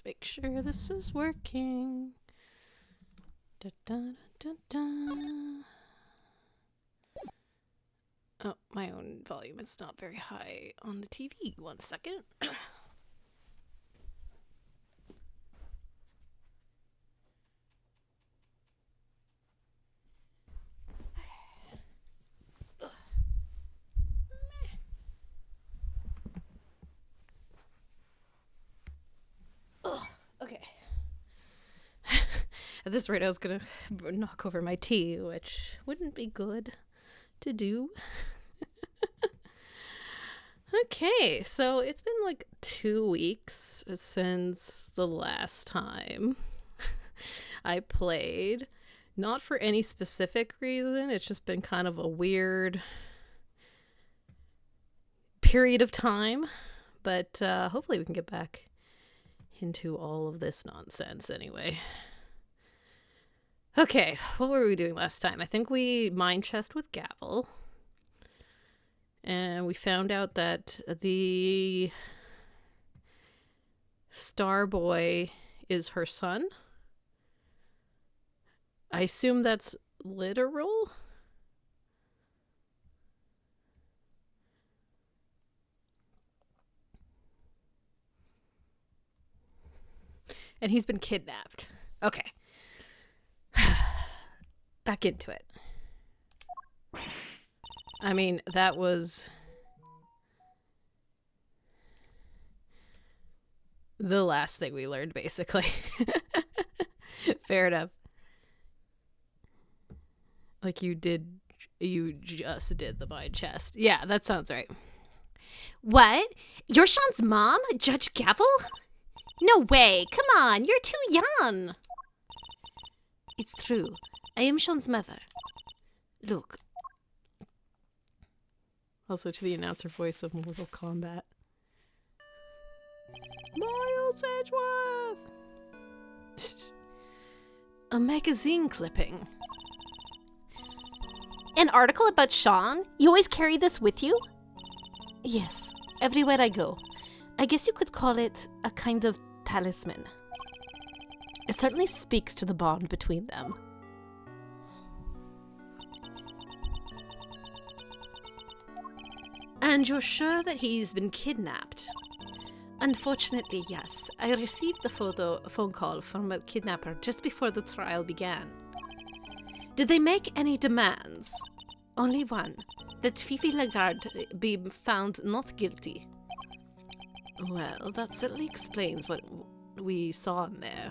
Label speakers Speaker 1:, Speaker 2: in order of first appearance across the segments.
Speaker 1: Let's make sure this is working. Da, da, da, da, da. Oh, my own volume is not very high on the TV. 1 second. Okay. At this rate, I was gonna knock over my tea, which wouldn't be good to do. Okay, so it's been like 2 weeks since the last time I played. Not for any specific reason, it's just been kind of a weird period of time. But hopefully we can get back into all of this nonsense anyway. Okay, what were we doing last time? I think we mine chest with Gavel. And we found out that the Star Boy is her son. I assume that's literal. And he's been kidnapped. Okay. Back into it. I mean, that was the last thing we learned, basically. Fair enough. Like you just did the mine chest. Yeah, that sounds right.
Speaker 2: What? You're Sean's mom, Judge Gavel? No way. Come on, you're too young. It's true. I am Sean's mother. Look.
Speaker 1: Also to the announcer voice of Mortal Kombat. Miles Edgeworth!
Speaker 2: A magazine clipping. An article about Sean? You always carry this with you? Yes, everywhere I go. I guess you could call it a kind of talisman. It certainly speaks to the bond between them. And you're sure that he's been kidnapped? Unfortunately, yes. I received the phone call from a kidnapper just before the trial began. Did they make any demands? Only one. That Fifi Lagarde be found not guilty. Well, that certainly explains what we saw in there.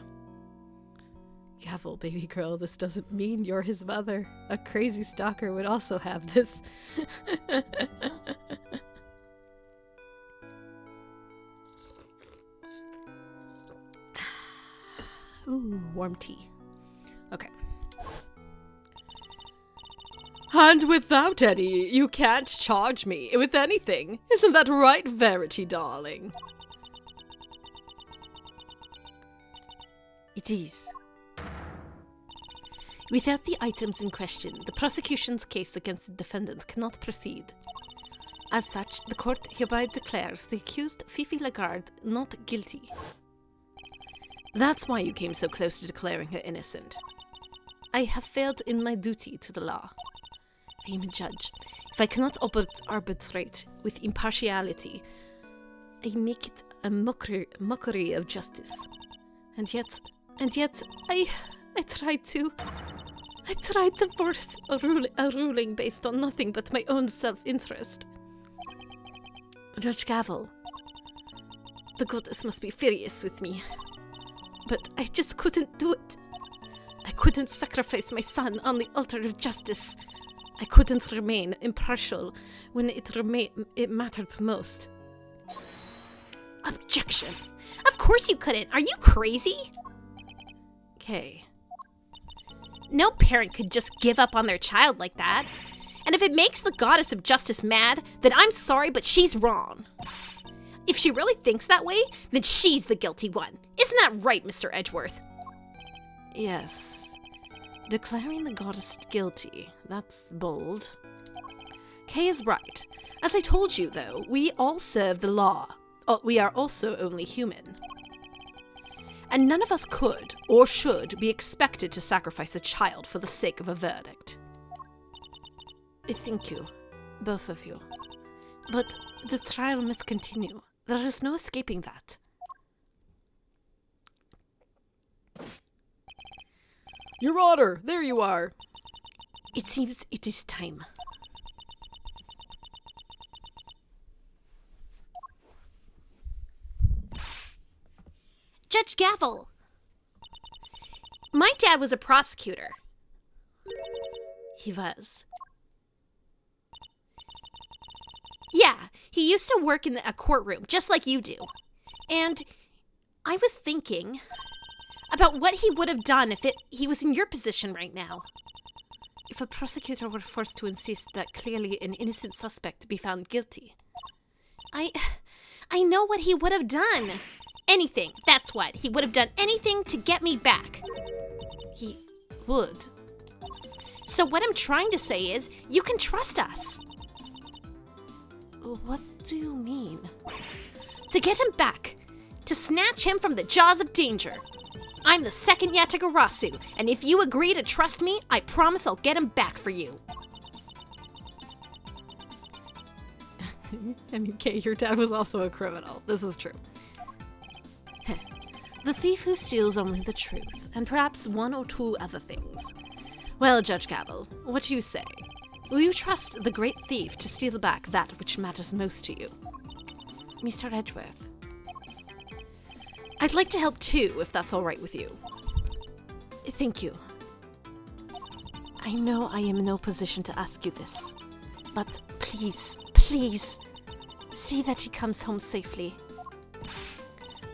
Speaker 1: Gavel, baby girl, this doesn't mean you're his mother. A crazy stalker would also have this.
Speaker 2: Ooh, warm tea.
Speaker 1: Okay. And without any, you can't charge me with anything. Isn't that right, Verity, darling?
Speaker 2: It is. Without the items in question, the prosecution's case against the defendant cannot proceed. As such, the court hereby declares the accused Fifi Lagarde not guilty. That's why you came so close to declaring her innocent. I have failed in my duty to the law. I am a judge. If I cannot arbitrate with impartiality, I make it a mockery of justice. And yet, I tried to force a ruling based on nothing but my own self-interest. Judge Gavel, the goddess must be furious with me. But I just couldn't do it. I couldn't sacrifice my son on the altar of justice. I couldn't remain impartial when it mattered most. Objection. Of course you couldn't. Are you crazy? Okay. No parent could just give up on their child like that. And if it makes the goddess of justice mad, then I'm sorry, but she's wrong. If she really thinks that way, then she's the guilty one. Isn't that right, Mr. Edgeworth?
Speaker 1: Yes. Declaring the goddess guilty. That's bold.
Speaker 2: Kay is right. As I told you, though, we all serve the law. We are also only human. and none of us could or should be expected to sacrifice a child for the sake of a verdict. Thank you, both of you. But the trial must continue. There is no escaping that.
Speaker 1: Your Honor, there you are.
Speaker 2: It seems it is time.
Speaker 3: Judge Gavel! My dad was a prosecutor.
Speaker 2: He was.
Speaker 3: Yeah, he used to work in a courtroom, just like you do. And I was thinking about what he would have done if he was in your position right now.
Speaker 2: If a prosecutor were forced to insist that clearly an innocent suspect be found guilty.
Speaker 3: I know what he would have done. Anything, that's what. He would have done anything to get me back.
Speaker 2: He would.
Speaker 3: So what I'm trying to say is, you can trust us.
Speaker 2: What do you mean?
Speaker 3: To get him back. To snatch him from the jaws of danger. I'm the second Yatagarasu, and if you agree to trust me, I promise I'll get him back for you.
Speaker 1: I mean, Kay, your dad was also a criminal. This is true.
Speaker 2: The thief who steals only the truth, and perhaps one or two other things. Well, Judge Gavel, what do you say? Will you trust the great thief to steal back that which matters most to you? Mr. Edgeworth. I'd like to help too, if that's all right with you. Thank you. I know I am in no position to ask you this, but please, please, see that he comes home safely.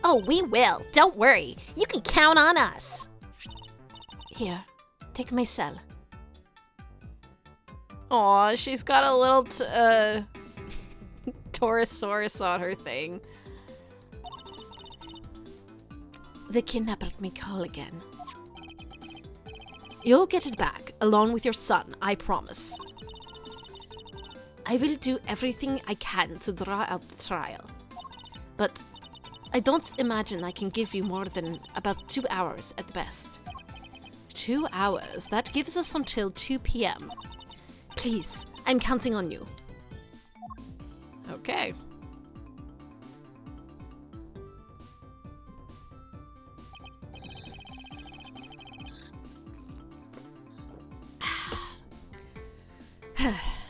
Speaker 3: Oh, we will. Don't worry. You can count on us.
Speaker 2: Here, take my cell.
Speaker 1: Aw, she's got a little Taurosaurus on her thing.
Speaker 2: The kidnapper may call again. You'll get it back, along with your son, I promise. I will do everything I can to draw out the trial. But I don't imagine I can give you more than about 2 hours at best. 2 hours? That gives us until 2 p.m. Please, I'm counting on you.
Speaker 1: Okay.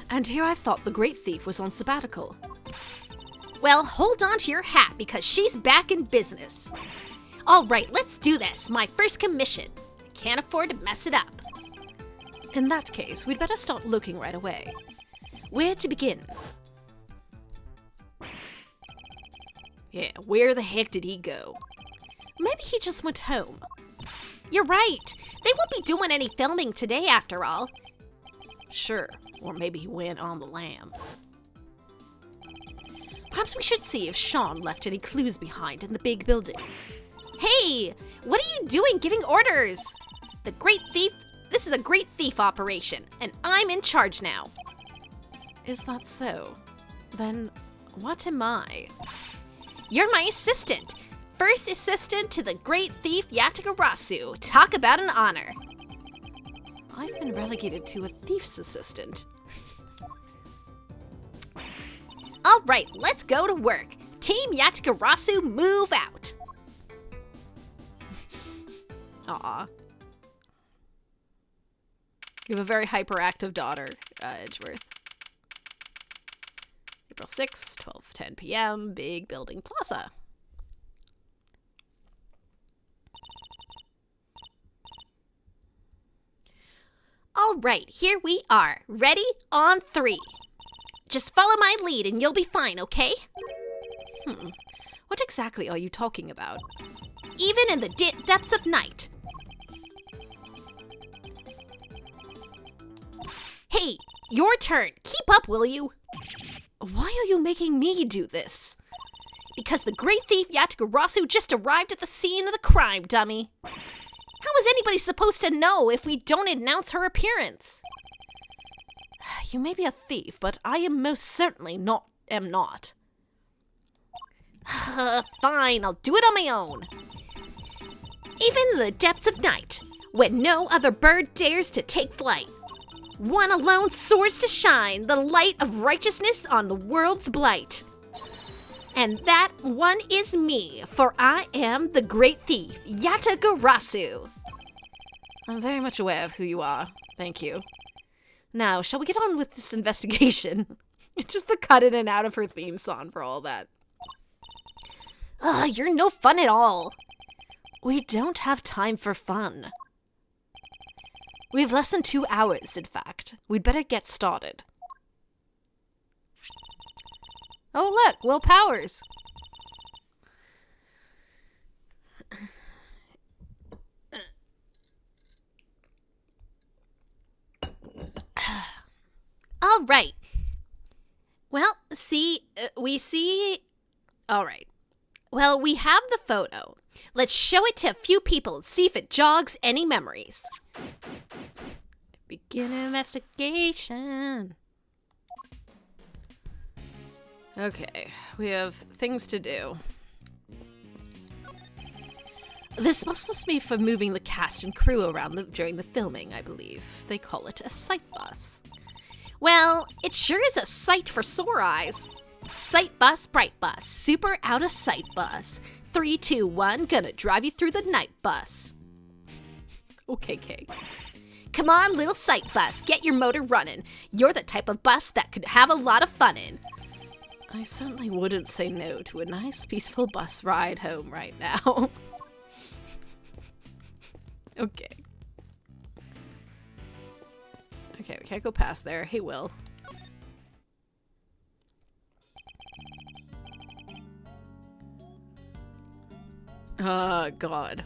Speaker 2: And here I thought the great thief was on sabbatical.
Speaker 3: Well, hold on to your hat because she's back in business. All right, let's do this. My first commission. I can't afford to mess it up.
Speaker 2: In that case, we'd better start looking right away. Where to begin? Yeah, where the heck did he go? Maybe he just went home.
Speaker 3: You're right. They won't be doing any filming today after all.
Speaker 2: Sure, or maybe he went on the lam. Perhaps we should see if Sean left any clues behind in the big building.
Speaker 3: Hey, what are you doing giving orders? The great thief? This is a great thief operation, and I'm in charge now.
Speaker 2: Is that so? Then what am I?
Speaker 3: You're my assistant. First assistant to the great thief Yatagarasu. Talk about an honor.
Speaker 2: I've been relegated to a thief's assistant.
Speaker 3: All right, let's go to work. Team Yatagarasu, move out.
Speaker 1: Aw. You have a very hyperactive daughter, Edgeworth. April 6th, 12:10 p.m., Big Building Plaza.
Speaker 3: All right, here we are. Ready? On 3. Just follow my lead and you'll be fine, okay?
Speaker 2: What exactly are you talking about?
Speaker 3: Even in the depths of night. Hey, your turn. Keep up, will you?
Speaker 2: Why are you making me do this?
Speaker 3: Because the great thief Yatagarasu just arrived at the scene of the crime, dummy. How is anybody supposed to know if we don't announce her appearance?
Speaker 2: You may be a thief, but I am most certainly am not.
Speaker 3: Fine, I'll do it on my own. even in the depths of night, when no other bird dares to take flight. One alone soars to shine the light of righteousness on the world's blight. And that one is me, for I am the great thief, Yatagarasu.
Speaker 1: I'm very much aware of who you are. Thank you. Now, shall we get on with this investigation? Just the cut in and out of her theme song for all that.
Speaker 3: You're no fun at all.
Speaker 1: We don't have time for fun. We have less than 2 hours, in fact. We'd better get started. Oh, look, Will Powers.
Speaker 3: All right. Well, we see... All right. Well, we have the photo. Let's show it to a few people and see if it jogs any memories.
Speaker 1: Begin investigation. Okay, we have things to do. This must be for moving the cast and crew around during the filming, I believe. They call it a sight bus.
Speaker 3: Well, it sure is a sight for sore eyes. Sight bus, bright bus, super out of sight bus. 3, 2, 1, gonna drive you through the night bus.
Speaker 1: Okay, Kay.
Speaker 3: Come on, little sight bus, get your motor running. You're the type of bus that could have a lot of fun in.
Speaker 1: I certainly wouldn't say no to a nice, peaceful bus ride home right now. Okay. Okay, we can't go past there. Hey, Will. God.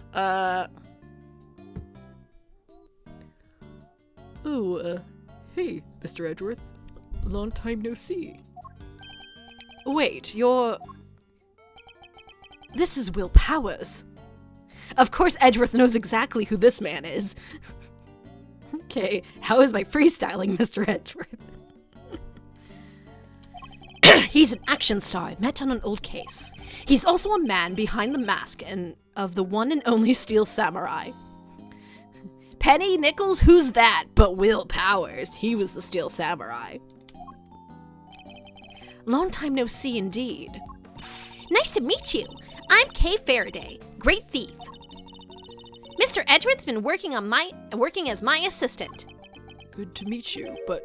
Speaker 4: Hey, Mr. Edgeworth. Long time no see.
Speaker 1: Wait, This is Will Powers. Of course Edgeworth knows exactly who this man is. Okay, how is my freestyling, Mr. Edgeworth? He's an action star I met on an old case. He's also a man behind the mask and of the one and only Steel Samurai. Penny, nickels, who's that? But Will Powers, he was the Steel Samurai. Long time no see indeed.
Speaker 3: Nice to meet you. I'm Kay Faraday, great thief. Mr. Edgeworth's been working as my assistant.
Speaker 4: Good to meet you, but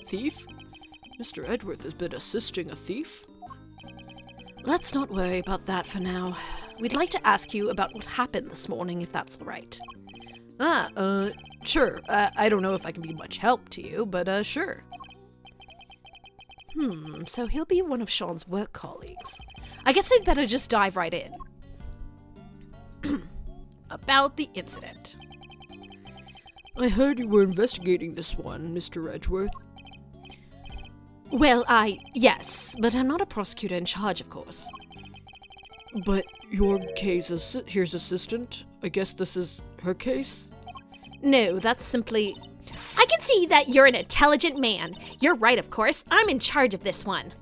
Speaker 4: thief? Mr. Edgeworth has been assisting a thief?
Speaker 1: Let's not worry about that for now. We'd like to ask you about what happened this morning, if that's all right.
Speaker 4: Sure. I don't know if I can be much help to you, but sure.
Speaker 1: So he'll be one of Sean's work colleagues. I guess I'd better just dive right in. About the incident.
Speaker 4: I heard you were investigating this one, Mr. Edgeworth.
Speaker 1: Well, yes, but I'm not a prosecutor in charge, of course.
Speaker 4: But your case here's assistant? I guess this is her case?
Speaker 1: No, that's simply...
Speaker 3: I can see that you're an intelligent man. You're right, of course. I'm in charge of this one.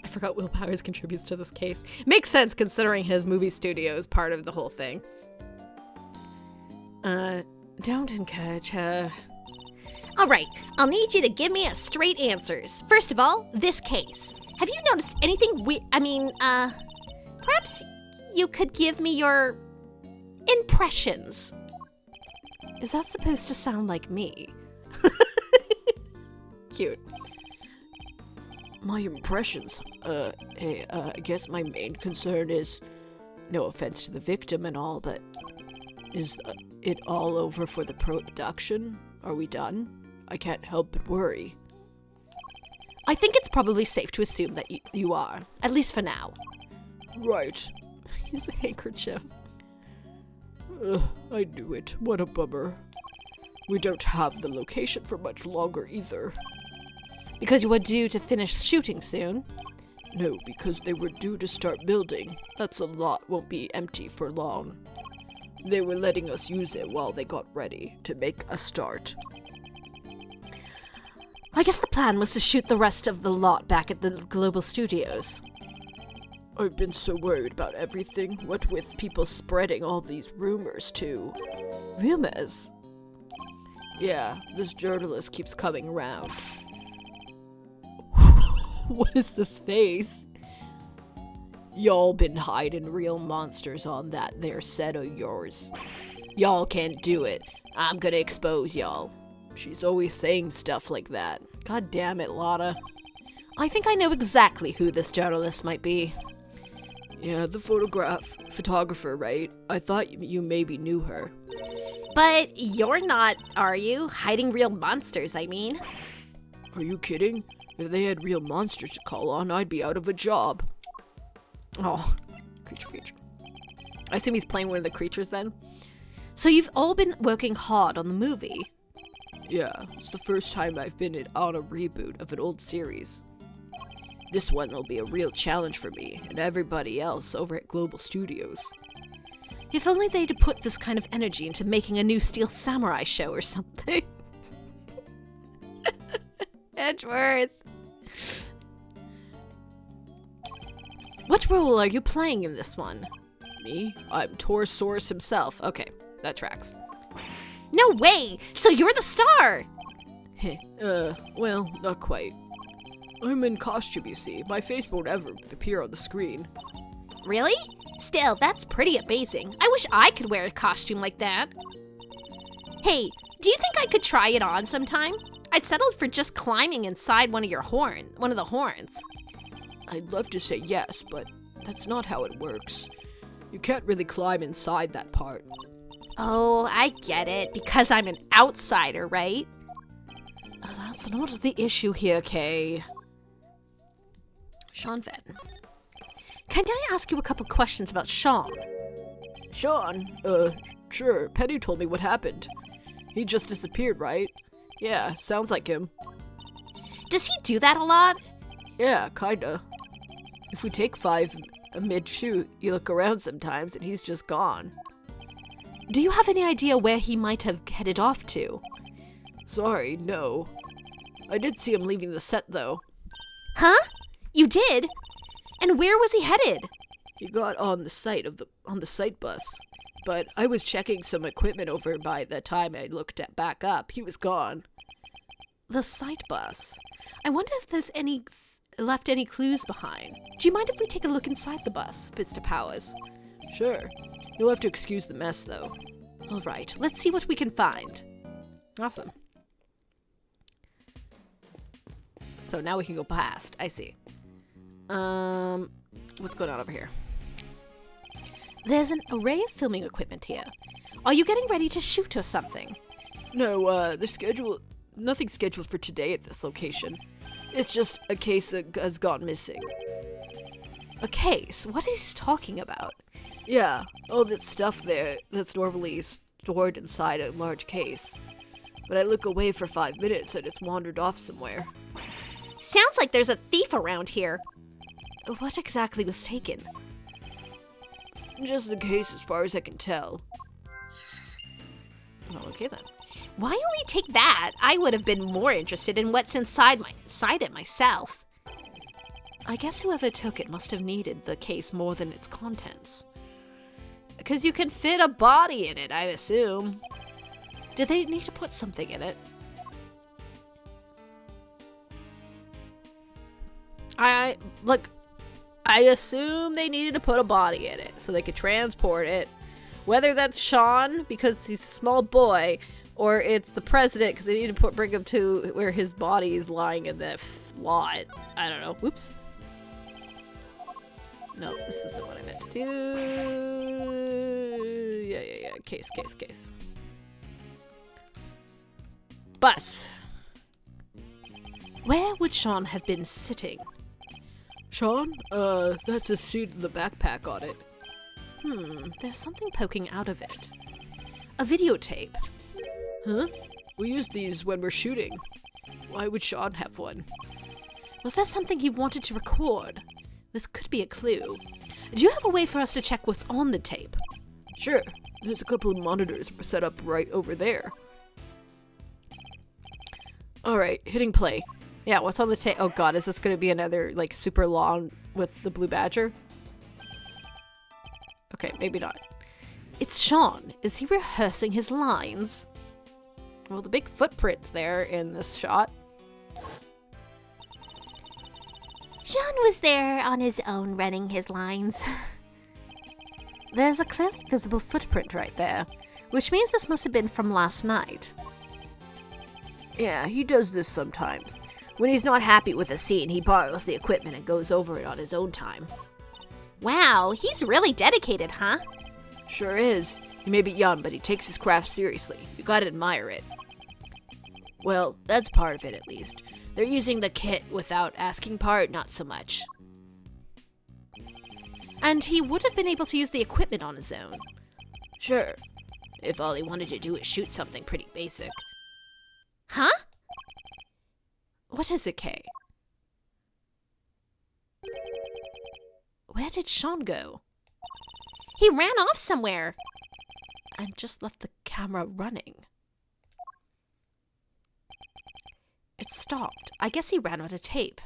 Speaker 1: I forgot Will Powers contributes to this case. Makes sense considering his movie studio is part of the whole thing. Don't encourage her.
Speaker 3: All right, I'll need you to give me a straight answers. First of all, this case. Have you noticed anything perhaps you could give me your impressions.
Speaker 1: Is that supposed to sound like me? Cute.
Speaker 4: My impressions? I guess my main concern is, no offense to the victim and all, but is it all over for the production? Are we done? I can't help but worry.
Speaker 1: I think it's probably safe to assume that you are, at least for now.
Speaker 4: Right.
Speaker 1: His handkerchief.
Speaker 4: I knew it. What a bummer. We don't have the location for much longer either.
Speaker 1: Because you were due to finish shooting soon?
Speaker 4: No, because they were due to start building. That's a lot won't be empty for long. They were letting us use it while they got ready to make a start.
Speaker 1: I guess the plan was to shoot the rest of the lot back at the Global Studios.
Speaker 4: I've been so worried about everything. What with people spreading all these rumors, too.
Speaker 1: Rumors?
Speaker 4: Yeah, this journalist keeps coming around.
Speaker 1: What is this face?
Speaker 4: Y'all been hiding real monsters on that there set of yours. Y'all can't do it. I'm gonna expose y'all. She's always saying stuff like that.
Speaker 1: God damn it, Lotta. I think I know exactly who this journalist might be.
Speaker 4: Yeah, the photographer, right? I thought you maybe knew her.
Speaker 3: But you're not, are you? Hiding real monsters, I mean.
Speaker 4: Are you kidding? If they had real monsters to call on, I'd be out of a job.
Speaker 1: Oh, creature. I assume he's playing one of the creatures then? So you've all been working hard on the movie?
Speaker 4: Yeah, it's the first time I've been on a reboot of an old series. This one will be a real challenge for me and everybody else over at Global Studios.
Speaker 1: If only they'd put this kind of energy into making a new Steel Samurai show or something. Edgeworth! What role are you playing in this one?
Speaker 4: Me? I'm Torosaurus himself.
Speaker 1: Okay, that tracks.
Speaker 3: No way! So you're the star!
Speaker 4: Well, not quite. I'm in costume, you see. My face won't ever appear on the screen.
Speaker 3: Really? Still, that's pretty amazing. I wish I could wear a costume like that. Hey, do you think I could try it on sometime? I'd settled for just climbing inside one of the horns.
Speaker 4: I'd love to say yes, but that's not how it works. You can't really climb inside that part.
Speaker 3: Oh, I get it. Because I'm an outsider, right?
Speaker 1: That's not the issue here, Kay. Sean Venn. Can I ask you a couple questions about Sean?
Speaker 4: Sean? Sure. Penny told me what happened. He just disappeared, right? Yeah, sounds like him.
Speaker 3: Does he do that a lot?
Speaker 4: Yeah, kinda. If we take 5 mid-shoot, you look around sometimes and he's just gone.
Speaker 1: Do you have any idea where he might have headed off to?
Speaker 4: Sorry, no. I did see him leaving the set, though.
Speaker 3: Huh? You did? And where was he headed?
Speaker 4: He got on the site bus, but I was checking some equipment over by the time I looked back up. He was gone.
Speaker 1: The site bus. I wonder if there's left any clues behind. Do you mind if we take a look inside the bus, Mr. Powers?
Speaker 4: Sure. You'll have to excuse the mess, though.
Speaker 1: All right, let's see what we can find. Awesome. So now we can go past. I see. What's going on over here? There's an array of filming equipment here. Are you getting ready to shoot or something?
Speaker 4: No, nothing scheduled for today at this location. It's just a case that has gone missing.
Speaker 1: A case? What is he talking about?
Speaker 4: Yeah, all that stuff there that's normally stored inside a large case. But I look away for 5 minutes and it's wandered off somewhere.
Speaker 3: Sounds like there's a thief around here.
Speaker 1: What exactly was taken?
Speaker 4: Just the case as far as I can tell.
Speaker 1: Well, okay then.
Speaker 3: Why only take that? I would have been more interested in what's inside it myself.
Speaker 1: I guess whoever took it must have needed the case more than its contents. Because you can fit a body in it, I assume. Did they need to put something in it? I assume they needed to put a body in it so they could transport it. Whether that's Sean because he's a small boy, or it's the president because they need to bring him to where his body is lying in the lot. I don't know. Whoops. No, this isn't what I meant to do. Yeah. Case. Bus. Where would Sean have been sitting?
Speaker 4: Sean? That's a suit with the backpack on it.
Speaker 1: There's something poking out of it. A videotape.
Speaker 4: Huh? We use these when we're shooting. Why would Sean have one?
Speaker 1: Was there something he wanted to record? This could be a clue. Do you have a way for us to check what's on the tape?
Speaker 4: Sure. There's a couple of monitors set up right over there. Alright, hitting play.
Speaker 1: Yeah, what's on the tape? Oh god, is this going to be another, super long with the blue badger?
Speaker 2: Okay, maybe not. It's Sean. Is he rehearsing his lines? Well, the big footprint's there in this shot.
Speaker 3: Sean was there on his own running his lines.
Speaker 2: There's a clearly visible footprint right there, which means this must have been from last night.
Speaker 4: Yeah, he does this sometimes. When he's not happy with a scene, he borrows the equipment and goes over it on his own time.
Speaker 3: Wow, he's really dedicated, huh?
Speaker 4: Sure is. He may be young, but he takes his craft seriously. You gotta admire it. Well, that's part of it at least. They're using the kit without asking part, not so much.
Speaker 2: And he would have been able to use the equipment on his own.
Speaker 4: Sure. If all he wanted to do is shoot something pretty basic.
Speaker 3: Huh?
Speaker 2: What is it, Kay? Where did Sean go?
Speaker 3: He ran off somewhere.
Speaker 2: And just left the camera running. It stopped. I guess he ran out of tape.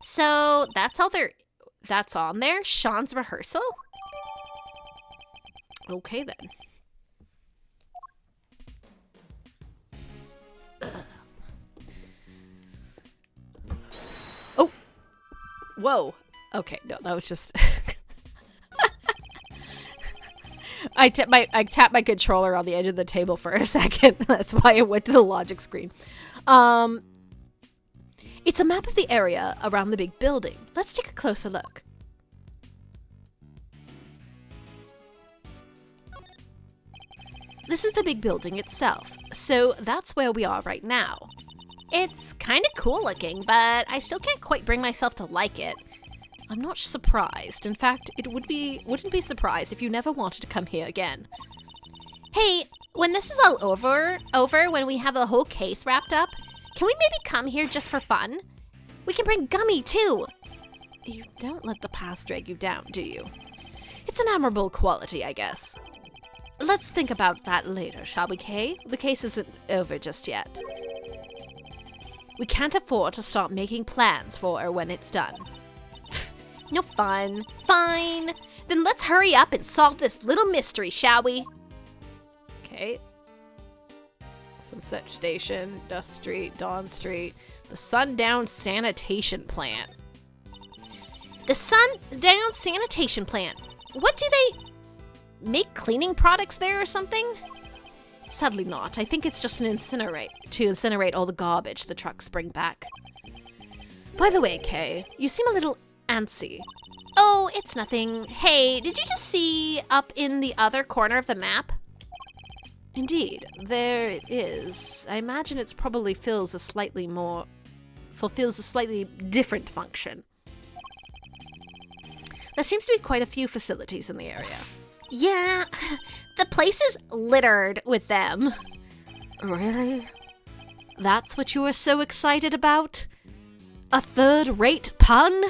Speaker 3: So that's that's on there? Sean's rehearsal?
Speaker 2: Okay then. Oh! Whoa. Okay, no, that was just... I tapped my controller on the edge of the table for a second. That's why it went to the logic screen. It's a map of the area around the big building. Let's take a closer look. This is the big building itself, so that's where we are right now.
Speaker 3: It's kind of cool looking, but I still can't quite bring myself to like it.
Speaker 2: I'm not surprised. In fact, wouldn't be surprised if you never wanted to come here again.
Speaker 3: Hey, when this is all over, when we have the whole case wrapped up, can we maybe come here just for fun? We can bring Gummy, too.
Speaker 2: You don't let the past drag you down, do you? It's an admirable quality, I guess. Let's think about that later, shall we, Kay? The case isn't over just yet. We can't afford to start making plans for when it's done.
Speaker 3: No fun. Fine. Then let's hurry up and solve this little mystery, shall we?
Speaker 2: Okay. Sunset Station, Dust Street, Dawn Street, the Sundown Sanitation Plant.
Speaker 3: The Sundown Sanitation Plant. What do they make cleaning products there or something?
Speaker 2: Sadly not. I think it's just to incinerate all the garbage the trucks bring back. By the way, Kay, you seem a little antsy.
Speaker 3: Oh, it's nothing. Hey, did you just see up in the other corner of the map?
Speaker 2: Indeed, there it is. I imagine it probably fulfills a slightly different function. There seems to be quite a few facilities in the area.
Speaker 3: Yeah, the place is littered with them.
Speaker 2: Really? That's what you were so excited about? A third-rate pun?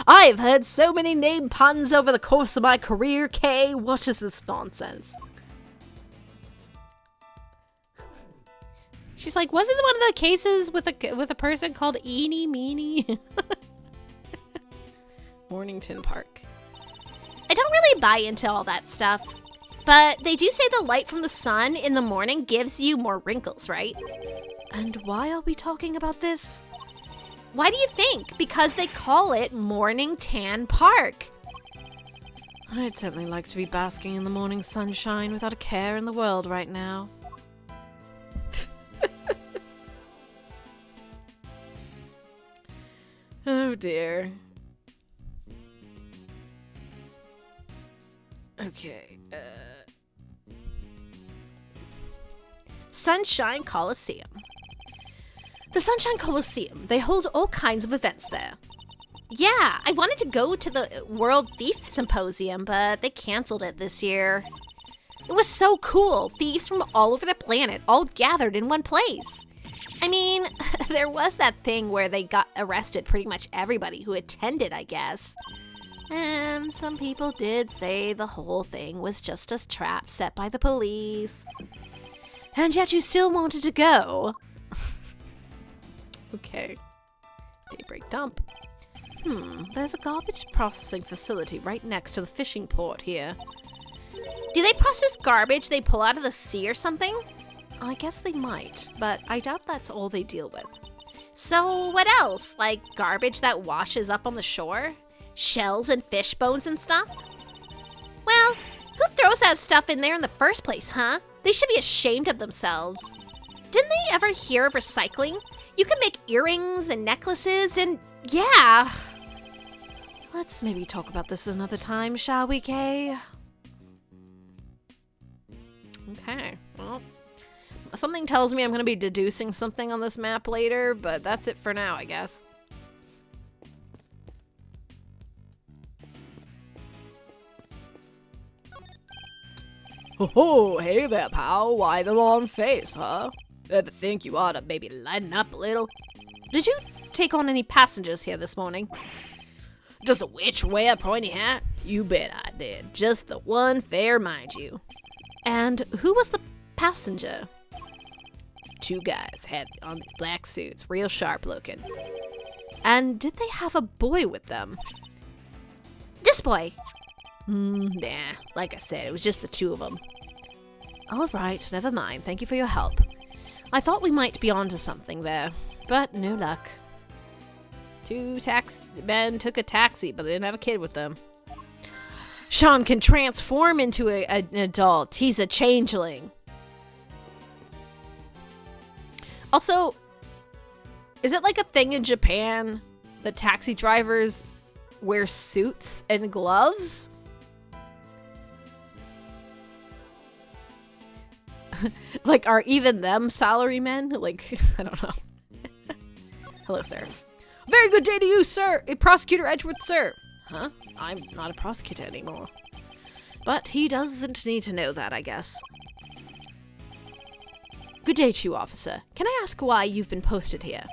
Speaker 2: I've heard so many name puns over the course of my career, Kay. What is this nonsense?
Speaker 1: She's like, wasn't one of the cases with a person called Eenie Meenie?
Speaker 2: Mornington Park.
Speaker 3: I don't really buy into all that stuff, but they do say the light from the sun in the morning gives you more wrinkles, right?
Speaker 2: And why are we talking about this?
Speaker 3: Why do you think? Because they call it Mornington Park.
Speaker 2: I'd certainly like to be basking in the morning sunshine without a care in the world right now. Oh dear. Okay, Sunshine Coliseum. The Sunshine Coliseum. They hold all kinds of events there.
Speaker 3: Yeah, I wanted to go to the World Thief Symposium, but they canceled it this year. It was so cool. Thieves from all over the planet all gathered in one place. I mean, there was that thing where they got arrested pretty much everybody who attended, I guess. And some people did say the whole thing was just a trap set by the police.
Speaker 2: And yet you still wanted to go. Okay. Daybreak Dump. There's a garbage processing facility right next to the fishing port here.
Speaker 3: Do they process garbage they pull out of the sea or something?
Speaker 2: I guess they might, but I doubt that's all they deal with.
Speaker 3: So what else? Like garbage that washes up on the shore? Shells and fish bones and stuff? Well, who throws that stuff in there in the first place, huh? They should be ashamed of themselves. Didn't they ever hear of recycling? You can make earrings and necklaces and yeah.
Speaker 2: Let's maybe talk about this another time, shall we, Kay? Okay, well, something tells me I'm going to be deducing something on this map later, but that's it for now, I guess.
Speaker 4: Oh, hey there, pal. Why the long face, huh? Ever think you ought to maybe lighten up a little?
Speaker 2: Did you take on any passengers here this morning?
Speaker 4: Just a witch wear a pointy hat? You bet I did. Just the one fare, mind you.
Speaker 2: And who was the passenger?
Speaker 4: Two guys had on these black suits, real sharp looking.
Speaker 2: And did they have a boy with them?
Speaker 3: This boy.
Speaker 4: Nah, like I said, it was just the two of them.
Speaker 2: All right, never mind. Thank you for your help. I thought we might be onto something there, but no luck.
Speaker 4: Two men took a taxi, but they didn't have a kid with them.
Speaker 2: Sean can transform into an adult. He's a changeling.
Speaker 1: Also, is it like a thing in Japan that taxi drivers wear suits and gloves? Like, are even them salarymen? Like, I don't know. Hello, sir. Very good day to you, sir. Prosecutor Edgeworth, sir. Huh? I'm not a prosecutor anymore.
Speaker 2: But he doesn't need to know that, I guess.
Speaker 1: Good day to you, officer. Can I ask why you've been posted here?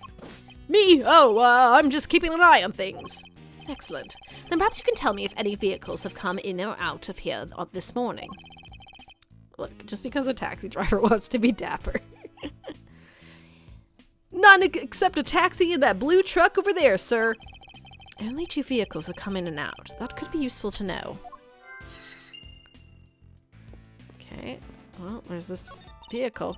Speaker 4: Me? Oh, I'm just keeping an eye on things.
Speaker 1: Excellent. Then perhaps you can tell me if any vehicles have come in or out of here this morning. Look, just because a taxi driver wants to be dapper.
Speaker 4: None except a taxi in that blue truck over there, sir.
Speaker 2: Only 2 vehicles have come in and out. That could be useful to know.
Speaker 1: Okay, well, there's this vehicle.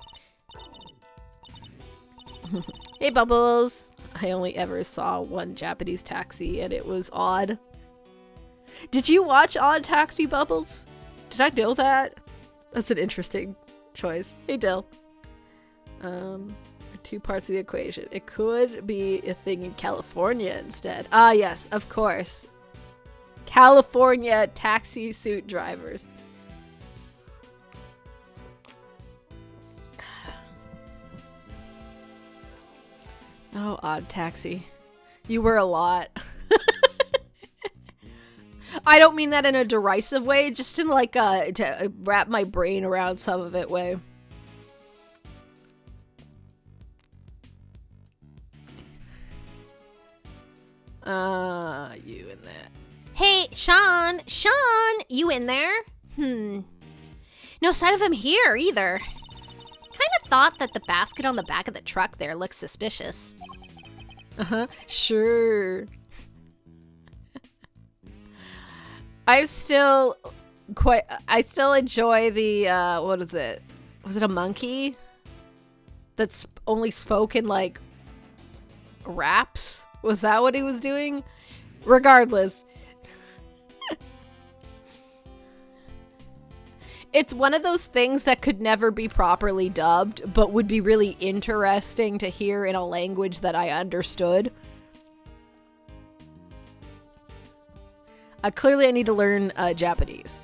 Speaker 2: Hey, Bubbles.
Speaker 1: I only ever saw one Japanese taxi, and it was odd. Did you watch Odd Taxi, Bubbles? Did I know that? That's an interesting choice. Hey, Dill. 2 parts of the equation. It could be a thing in California instead. Ah, yes, of course. California taxi suit drivers. Oh, Odd Taxi. You were a lot. I don't mean that in a derisive way, just in like to wrap my brain around some of it way. You in that.
Speaker 3: Hey, Sean! Sean! You in there? No sign of him here, either. Kind of thought that the basket on the back of the truck there looked suspicious.
Speaker 1: Sure. I still enjoy the, what is it? Was it a monkey? That's only spoke in, like, raps? Was that what he was doing? Regardless. It's one of those things that could never be properly dubbed, but would be really interesting to hear in a language that I understood. Clearly I need to learn Japanese,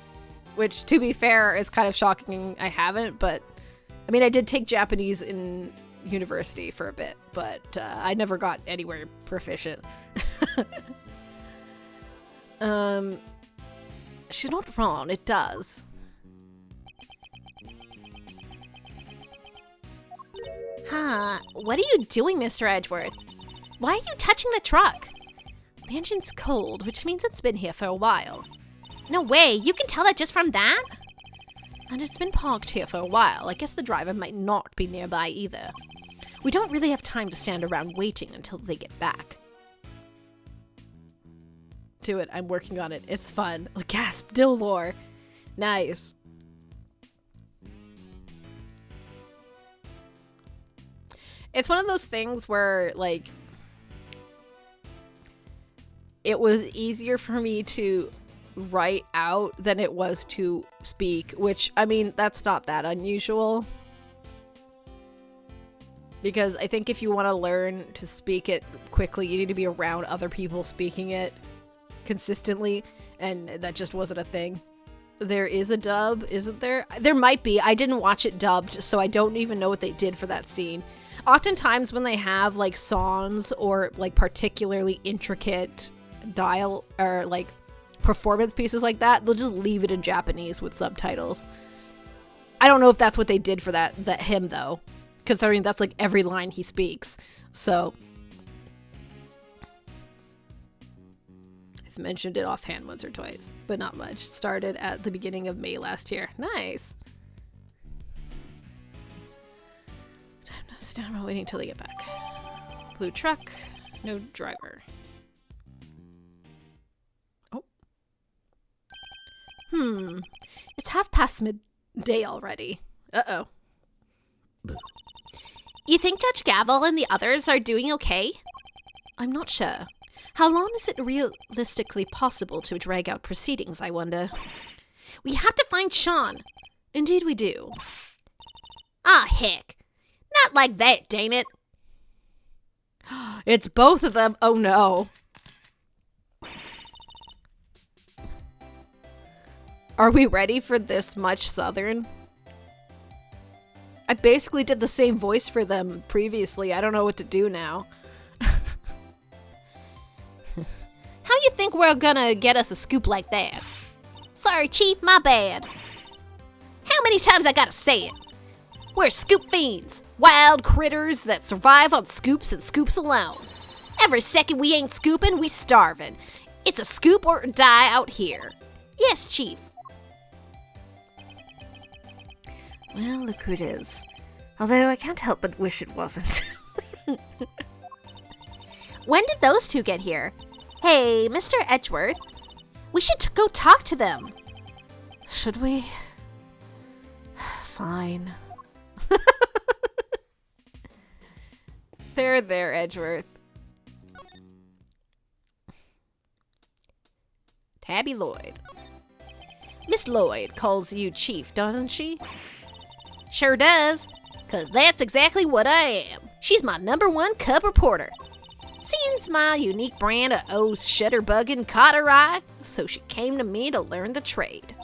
Speaker 1: which, to be fair, is kind of shocking I haven't, but I mean, I did take Japanese in university for a bit, but I never got anywhere proficient.
Speaker 2: She's not wrong, it does.
Speaker 3: Huh, what are you doing, Mr. Edgeworth? Why are you touching the truck?
Speaker 2: The engine's cold, which means it's been here for a while.
Speaker 3: No way, you can tell that just from that?
Speaker 2: And it's been parked here for a while. I guess the driver might not be nearby either. We don't really have time to stand around waiting until they get back.
Speaker 1: Do it. I'm working on it. It's fun. Gasp. Dillmore. Nice. It's one of those things where, like, it was easier for me to write out than it was to speak, which, I mean, that's not that unusual. Because I think if you want to learn to speak it quickly, you need to be around other people speaking it consistently, and that just wasn't a thing. There is a dub, isn't there? There might be. I didn't watch it dubbed, so I don't even know what they did for that scene. Oftentimes when they have, like, songs or, like, particularly intricate dial or, like, performance pieces like that, they'll just leave it in Japanese with subtitles. I don't know if that's what they did for that hymn, though, considering that's, like, every line he speaks. So I've mentioned it offhand once or twice, but not much. Started at the beginning of May last year. Nice. Stand around waiting till they get back. Blue truck, no driver. Oh. It's past midday already. Uh-oh.
Speaker 3: You think Judge Gavel and the others are doing okay?
Speaker 2: I'm not sure. How long is it realistically possible to drag out proceedings, I wonder?
Speaker 3: We have to find Sean.
Speaker 2: Indeed we do.
Speaker 3: Ah, heck. Not like that, dang it.
Speaker 1: It's both of them. Oh no. Are we ready for this much Southern? I basically did the same voice for them previously. I don't know what to do now.
Speaker 3: How you think we're gonna get us a scoop like that? Sorry, Chief, my bad. How many times I gotta say it? We're scoop fiends. Wild critters that survive on scoops and scoops alone. Every second we ain't scooping, we starving. It's a scoop or die out here. Yes, Chief.
Speaker 2: Well, look who it is. Although I can't help but wish it wasn't.
Speaker 3: When did those two get here? Hey, Mr. Edgeworth. We should go talk to them.
Speaker 2: Should we? Fine.
Speaker 1: There, Edgeworth. Tabby Lloyd. Miss Lloyd calls you Chief, doesn't she?
Speaker 3: Sure does, 'cause that's exactly what I am. She's my #1 cub reporter. Seems my unique brand of shutterbugging caught her eye, so she came to me to learn the trade.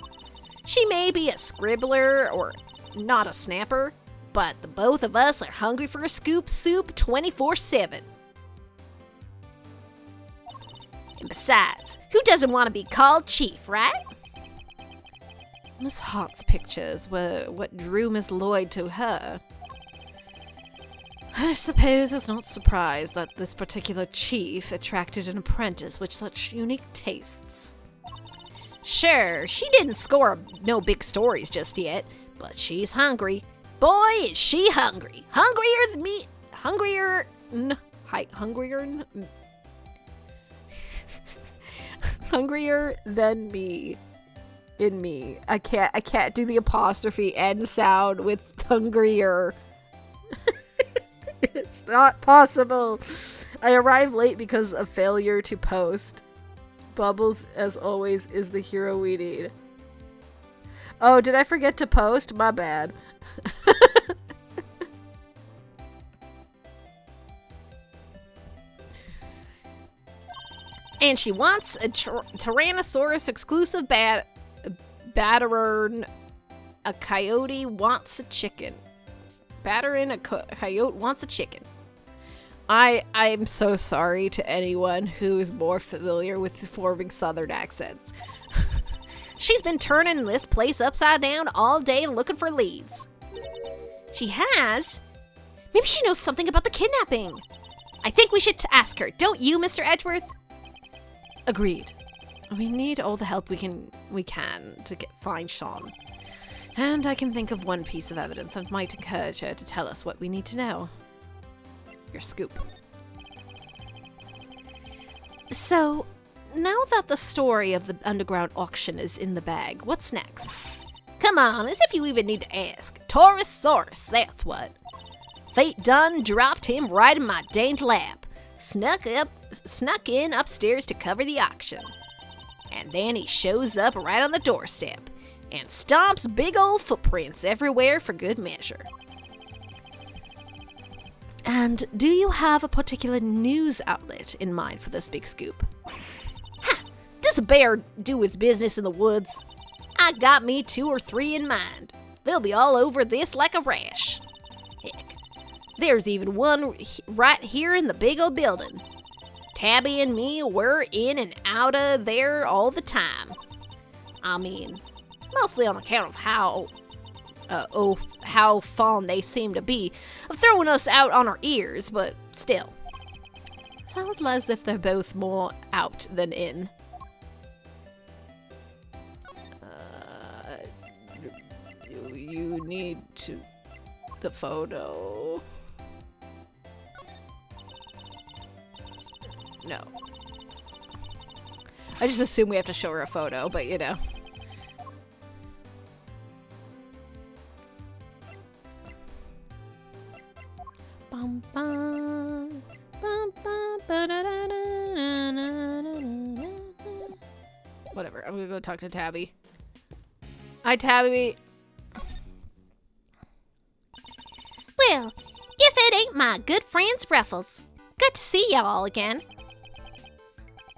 Speaker 3: She may be a scribbler or not a snapper, but the both of us are hungry for a scoop soup 24/7. And besides, who doesn't want to be called Chief, right?
Speaker 2: Miss Hart's pictures were what drew Miss Lloyd to her. I suppose it's not surprised that this particular chief attracted an apprentice with such unique tastes.
Speaker 3: Sure, she didn't score no big stories just yet, but she's hungry. Boy, is she hungry. Hungrier than me. Hungrier
Speaker 1: than me. In me. I can't do the apostrophe N sound with hungrier. It's not possible. I arrived late because of failure to post. Bubbles, as always, is the hero we need. Oh, did I forget to post? My bad.
Speaker 3: And she wants a Tyrannosaurus exclusive batterer. A coyote wants a chicken.
Speaker 1: Battering a coyote wants a chicken. I'm so sorry to anyone who is more familiar with forming Southern accents.
Speaker 3: She's been turning this place upside down all day looking for leads. She has? Maybe she knows something about the kidnapping. I think we should ask her, don't you, Mr. Edgeworth?
Speaker 2: Agreed. We need all the help we can to find Sean. And I can think of one piece of evidence that might encourage her to tell us what we need to know. Your scoop.
Speaker 3: So,
Speaker 2: now that the story of the underground auction is in the bag, what's next?
Speaker 3: Come on, as if you even need to ask. Taurosaurus, that's what. Fate done dropped him right in my dainty lap. Snuck in upstairs to cover the auction. And then he shows up right on the doorstep and stomps big old footprints everywhere for good measure.
Speaker 2: And do you have a particular news outlet in mind for this big scoop?
Speaker 3: Ha! Does a bear do his business in the woods? I got me 2 or 3 in mind. They'll be all over this like a rash. Heck, there's even one right here in the big old building. Tabby and me were in and out of there all the time. I mean, mostly on account of how fond they seem to be of throwing us out on our ears, but still.
Speaker 2: Sounds as if they're both more out than in.
Speaker 4: You need the photo.
Speaker 2: No. I just assume we have to show her a photo, but you know. Bum, bum, bum, bum, ba-da-da-da-da-da-da-da-da. Whatever, I'm gonna go talk to Tabby. Hi, Tabby.
Speaker 3: Well, if it ain't my good friends Ruffles. Good to see y'all again.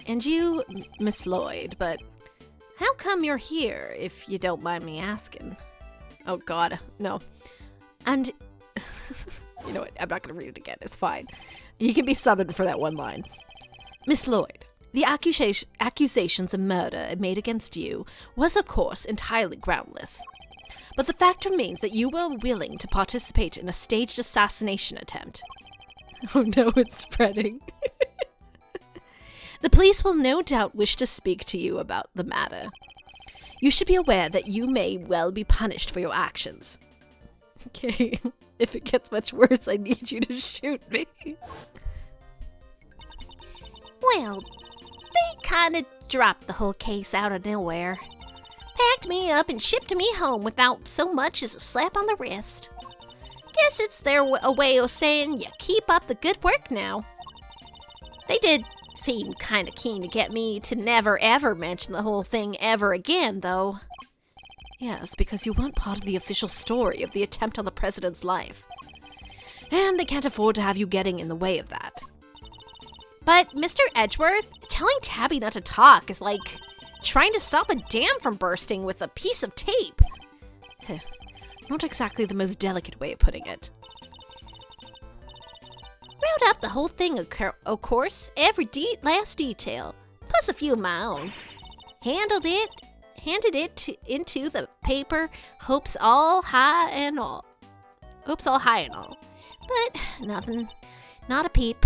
Speaker 2: And you, Miss Lloyd, but how come you're here, if you don't mind me asking? Oh, God, no. And, you know what, I'm not going to read it again, it's fine. You can be Southern for that one line. Miss Lloyd, the accusations of murder made against you was, of course, entirely groundless. But the fact remains that you were willing to participate in a staged assassination attempt. Oh no, it's spreading. The police will no doubt wish to speak to you about the matter. You should be aware that you may well be punished for your actions. Okay, if it gets much worse, I need you to shoot me.
Speaker 3: Well, they kinda dropped the whole case out of nowhere. Packed me up and shipped me home without so much as a slap on the wrist. Guess it's a way of saying you keep up the good work now. They did seem kinda keen to get me to never ever mention the whole thing ever again, though.
Speaker 2: Yes, because you weren't part of the official story of the attempt on the president's life. And they can't afford to have you getting in the way of that.
Speaker 3: But Mr. Edgeworth, telling Tabby not to talk is like trying to stop a dam from bursting with a piece of tape.
Speaker 2: Not exactly the most delicate way of putting it.
Speaker 3: Wrote up the whole thing, of course, every last detail, plus a few of my own. Handed it into the paper, hopes all high and all. But nothing, not a peep.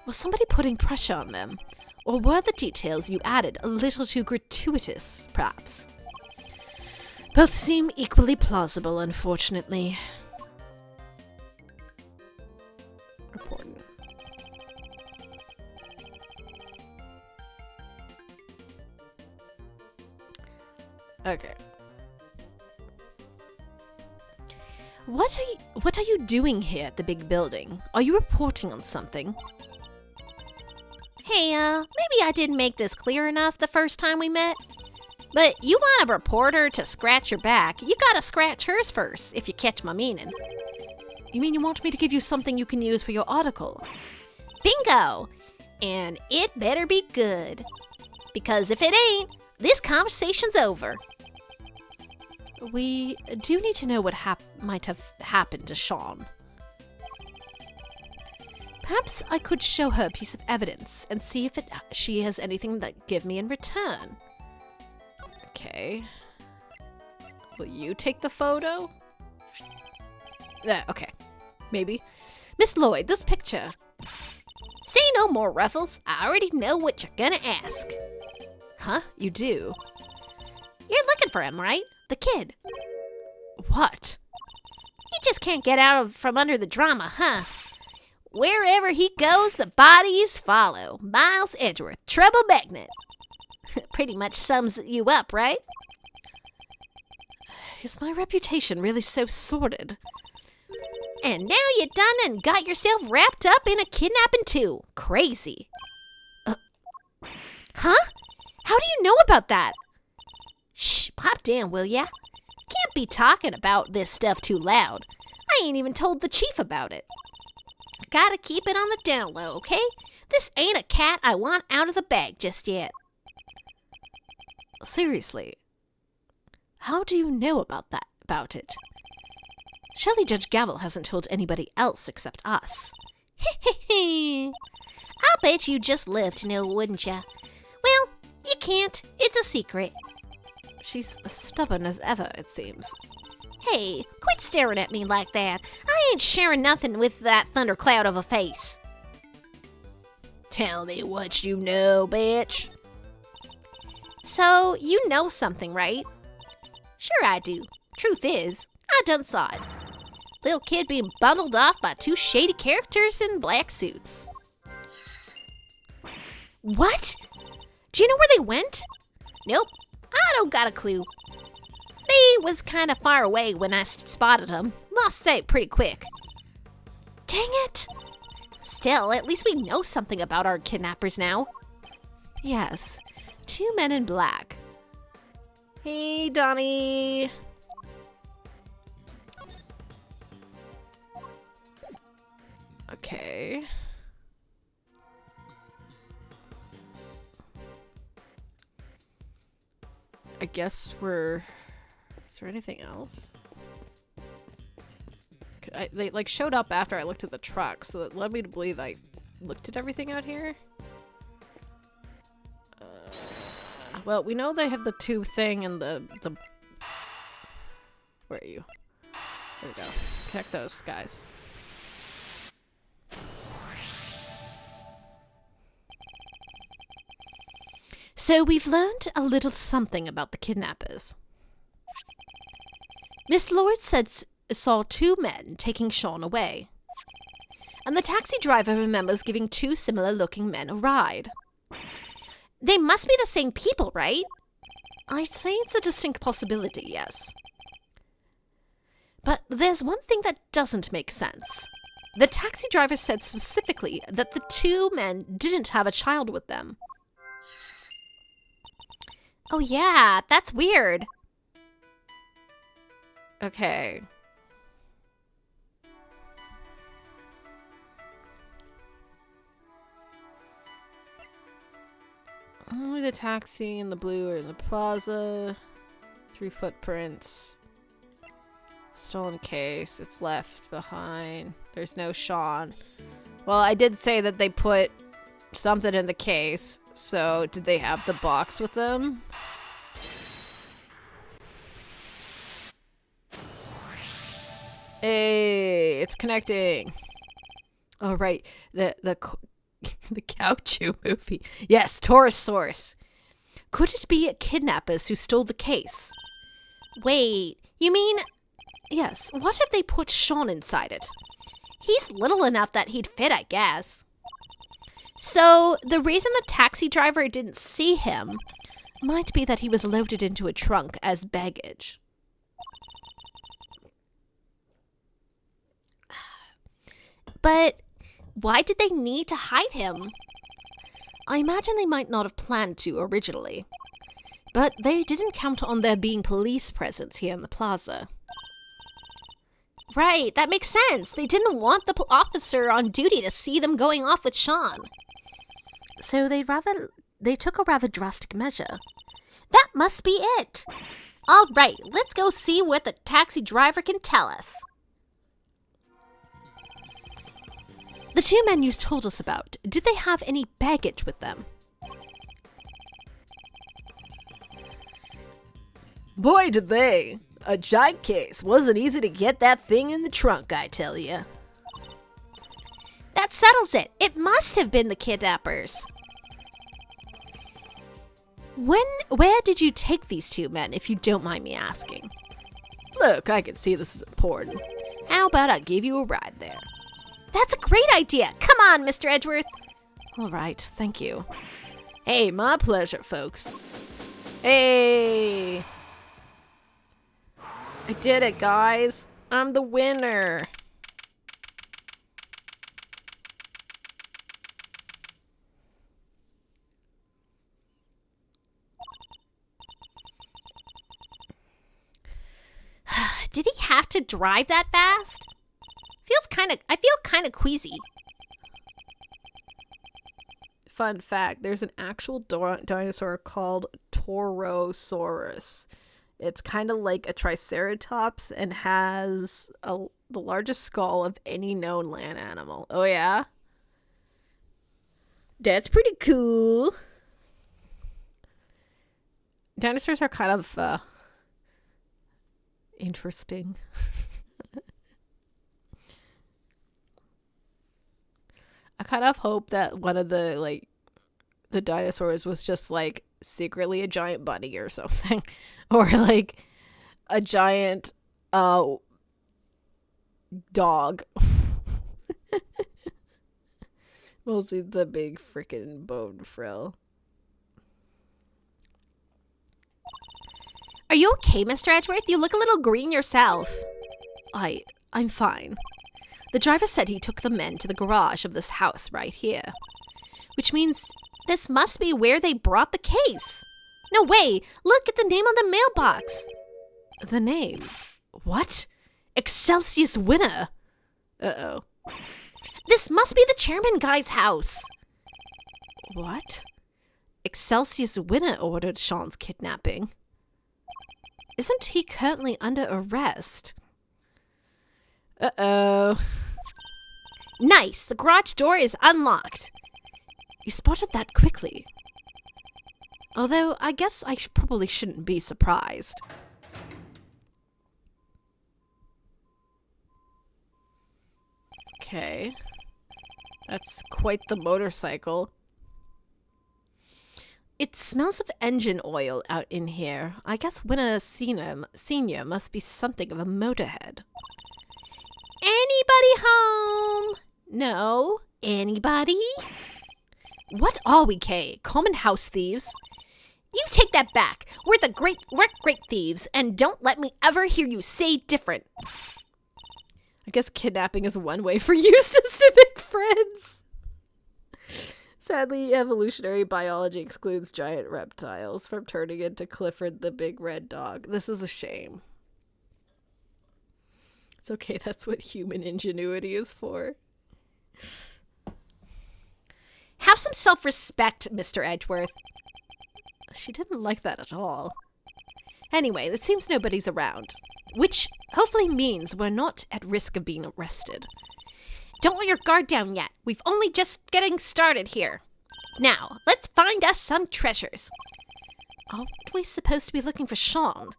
Speaker 2: Was somebody putting pressure on them? Or were the details you added a little too gratuitous, perhaps? Both seem equally plausible, unfortunately. Important. Okay. What are you doing here at the big building? Are you reporting on something?
Speaker 3: Hey, maybe I didn't make this clear enough the first time we met. But you want a reporter to scratch your back, you gotta scratch hers first, if you catch my meaning.
Speaker 2: You mean you want me to give you something you can use for your article?
Speaker 3: Bingo! And it better be good. Because if it ain't, this conversation's over.
Speaker 2: We do need to know what might have happened to Sean. Perhaps I could show her a piece of evidence and see if she has anything that give me in return. Okay. Will you take the photo? Okay. Maybe. Miss Lloyd, this picture.
Speaker 3: Say no more, Ruffles. I already know what you're gonna ask.
Speaker 2: Huh? You do?
Speaker 3: You're looking for him, right? The kid.
Speaker 2: What?
Speaker 3: You just can't get out from under the drama, huh? Wherever he goes, the bodies follow. Miles Edgeworth, trouble magnet. Pretty much sums you up, right?
Speaker 2: Is my reputation really so sordid?
Speaker 3: And now you done and got yourself wrapped up in a kidnapping too. Crazy. Huh? How do you know about that? Shh, pop down, will ya? Can't be talking about this stuff too loud. I ain't even told the chief about it. Gotta keep it on the down low, okay? This ain't a cat I want out of the bag just yet.
Speaker 2: Seriously, how do you know about it? Surely Judge Gavel hasn't told anybody else except us.
Speaker 3: I'll bet you just love to know, wouldn't ya? Well, you can't. It's a secret.
Speaker 2: She's as stubborn as ever, it seems.
Speaker 3: Hey, quit staring at me like that. I ain't sharing nothing with that thundercloud of a face. Tell me what you know, bitch. So, you know something, right? Sure I do. Truth is, I done saw it. Little kid being bundled off by two shady characters in black suits. What? Do you know where they went? Nope, I don't got a clue. They was kind of far away when I spotted them. Lost sight pretty quick. Dang it! Still, at least we know something about our kidnappers now.
Speaker 2: Yes, 2 men in black.
Speaker 3: Hey, Donnie.
Speaker 2: Okay. I guess we're... Is there anything else? They like showed up after I looked at the truck, so it led me to believe I looked at everything out here. Well, we know they have the 2 thing and the... Where are you? There we go. Connect those guys. So we've learned a little something about the kidnappers. Miss Lord saw 2 men taking Sean away. And the taxi driver remembers giving 2 similar-looking men a ride.
Speaker 3: They must be the same people, right?
Speaker 2: I'd say it's a distinct possibility, yes. But there's one thing that doesn't make sense. The taxi driver said specifically that the 2 men didn't have a child with them.
Speaker 3: Oh yeah, that's weird.
Speaker 2: Okay. Only the taxi and the blue are in the plaza. 3 footprints. Stolen case. It's left behind. There's no Sean. Well, I did say that they put something in the case. So, did they have the box with them? Hey, it's connecting. Oh, right. The Cow Chew movie. Yes, Taurus Source. Could it be kidnappers who stole the case?
Speaker 3: Wait, you mean...
Speaker 2: Yes, what if they put Sean inside it?
Speaker 3: He's little enough that he'd fit, I guess. So, the reason the taxi driver didn't see him
Speaker 2: might be that he was loaded into a trunk as baggage.
Speaker 3: But why did they need to hide him?
Speaker 2: I imagine they might not have planned to originally. But they didn't count on there being police presence here in the plaza.
Speaker 3: Right, that makes sense. They didn't want the officer on duty to see them going off with Sean.
Speaker 2: So they took a rather drastic measure.
Speaker 3: That must be it. All right, let's go see what the taxi driver can tell us.
Speaker 2: The 2 men you told us about, did they have any baggage with them? Boy, did they. A giant case. Wasn't easy to get that thing in the trunk, I tell ya.
Speaker 3: That settles it. It must have been the kidnappers.
Speaker 2: Where did you take these 2 men, if you don't mind me asking? Look, I can see this is important. How about I give you a ride there?
Speaker 3: That's a great idea. Come on, Mr. Edgeworth.
Speaker 4: All right, thank you. Hey, my pleasure, folks. Hey! I did it, guys. I'm the winner.
Speaker 3: Did he have to drive that fast? I feel kind of queasy.
Speaker 1: Fun fact, there's an actual dinosaur called Torosaurus. It's kind of like a triceratops and has the largest skull of any known land animal. Oh yeah? That's pretty cool. Dinosaurs are kind of interesting. I kind of hope that one of the dinosaurs was just like secretly a giant bunny or something, or like a giant dog. Mostly the big freaking bone frill.
Speaker 3: Are you okay, Mr. Edgeworth? You look a little green yourself.
Speaker 4: I'm fine. The driver said he took the men to the garage of this house right here.
Speaker 3: Which means this must be where they brought the case. No way! Look at the name on the mailbox.
Speaker 4: The name? What? Excelsius Winner! Uh-oh.
Speaker 3: This must be the chairman guy's house.
Speaker 4: What? Excelsius Winner ordered Sean's kidnapping. Isn't he currently under arrest? Uh-oh.
Speaker 3: Nice! The garage door is unlocked.
Speaker 4: You spotted that quickly. Although, I guess I probably shouldn't be surprised.
Speaker 1: Okay. That's quite the motorcycle.
Speaker 4: It smells of engine oil out in here. I guess Winner Senior must be something of a motorhead.
Speaker 3: Anybody home?
Speaker 4: No.
Speaker 3: Anybody?
Speaker 4: What are we, Kay? Common house thieves?
Speaker 3: You take that back. We're great thieves, and don't let me ever hear you say different.
Speaker 1: I guess kidnapping is one way for Eustace to make friends. Sadly, evolutionary biology excludes giant reptiles from turning into Clifford the big red dog. This is a shame. It's okay, that's what human ingenuity is for.
Speaker 3: Have some self-respect, Mr. Edgeworth.
Speaker 4: She didn't like that at all. Anyway, it seems nobody's around, which hopefully means we're not at risk of being arrested.
Speaker 3: Don't let your guard down yet. We've only just getting started here. Now, let's find us some treasures.
Speaker 4: Aren't we supposed to be looking for Sean?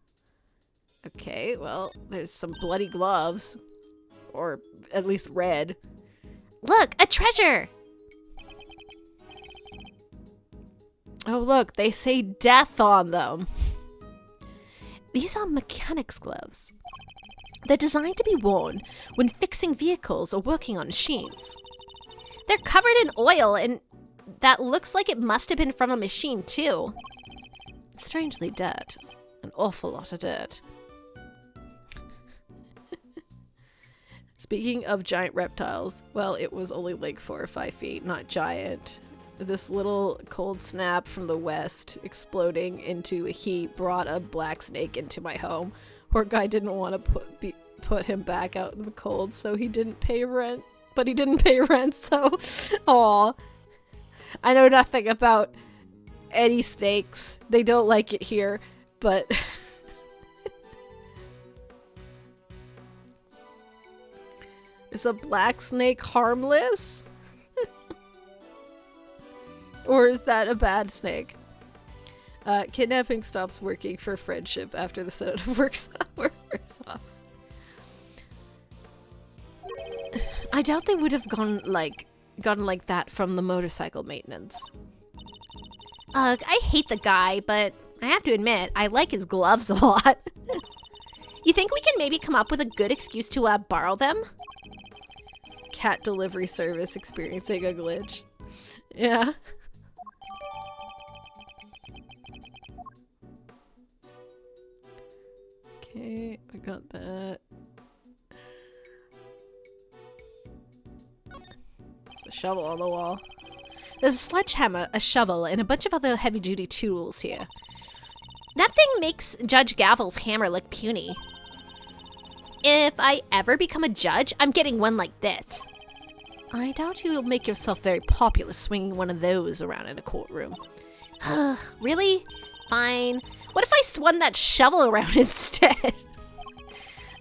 Speaker 1: Okay, well, there's some bloody gloves. Or at least red.
Speaker 3: Look, a treasure!
Speaker 1: Oh, look, they say death on them.
Speaker 4: These are mechanics gloves. They're designed to be worn when fixing vehicles or working on machines.
Speaker 3: They're covered in oil, and that looks like it must have been from a machine, too.
Speaker 4: Strangely dirt. An awful lot of dirt.
Speaker 1: Speaking of giant reptiles, well, it was only like 4 or 5 feet, not giant. This little cold snap from the west exploding into a heat brought a black snake into my home. Poor guy didn't want to put him back out in the cold, so he didn't pay rent. But he didn't pay rent, so... Aw. I know nothing about any snakes. They don't like it here, but... Is a black snake harmless? Or is that a bad snake? Kidnapping stops working for friendship after the sedative wears off.
Speaker 4: I doubt they would have gotten like that from the motorcycle maintenance.
Speaker 3: I hate the guy, but I have to admit, I like his gloves a lot. You think we can maybe come up with a good excuse to borrow them?
Speaker 1: cat delivery service experiencing a glitch. Yeah. Okay, I got that. There's a shovel on the wall. There's a sledgehammer, a shovel, and a bunch of other heavy-duty tools here.
Speaker 3: That thing makes Judge Gavel's hammer look puny. If I ever become a judge, I'm getting one like this.
Speaker 1: I doubt you'll make yourself very popular swinging one of those around in a courtroom.
Speaker 3: Really? Fine. What if I swung that shovel around instead?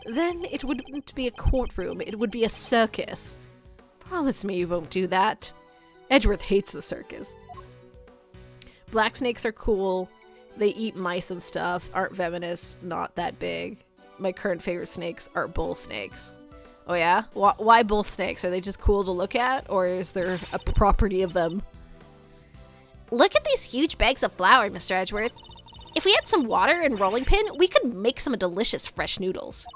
Speaker 1: Then it wouldn't be a courtroom, it would be a circus. Promise me you won't do that. Edgeworth hates the circus. Black snakes are cool. They eat mice and stuff, aren't venomous, not that big. My current favorite snakes are bull snakes. Oh yeah? Why bull snakes? Are they just cool to look at, or is there a property of them?
Speaker 3: Look at these huge bags of flour, Mr. Edgeworth. If we had some water and rolling pin, we could make some delicious fresh noodles.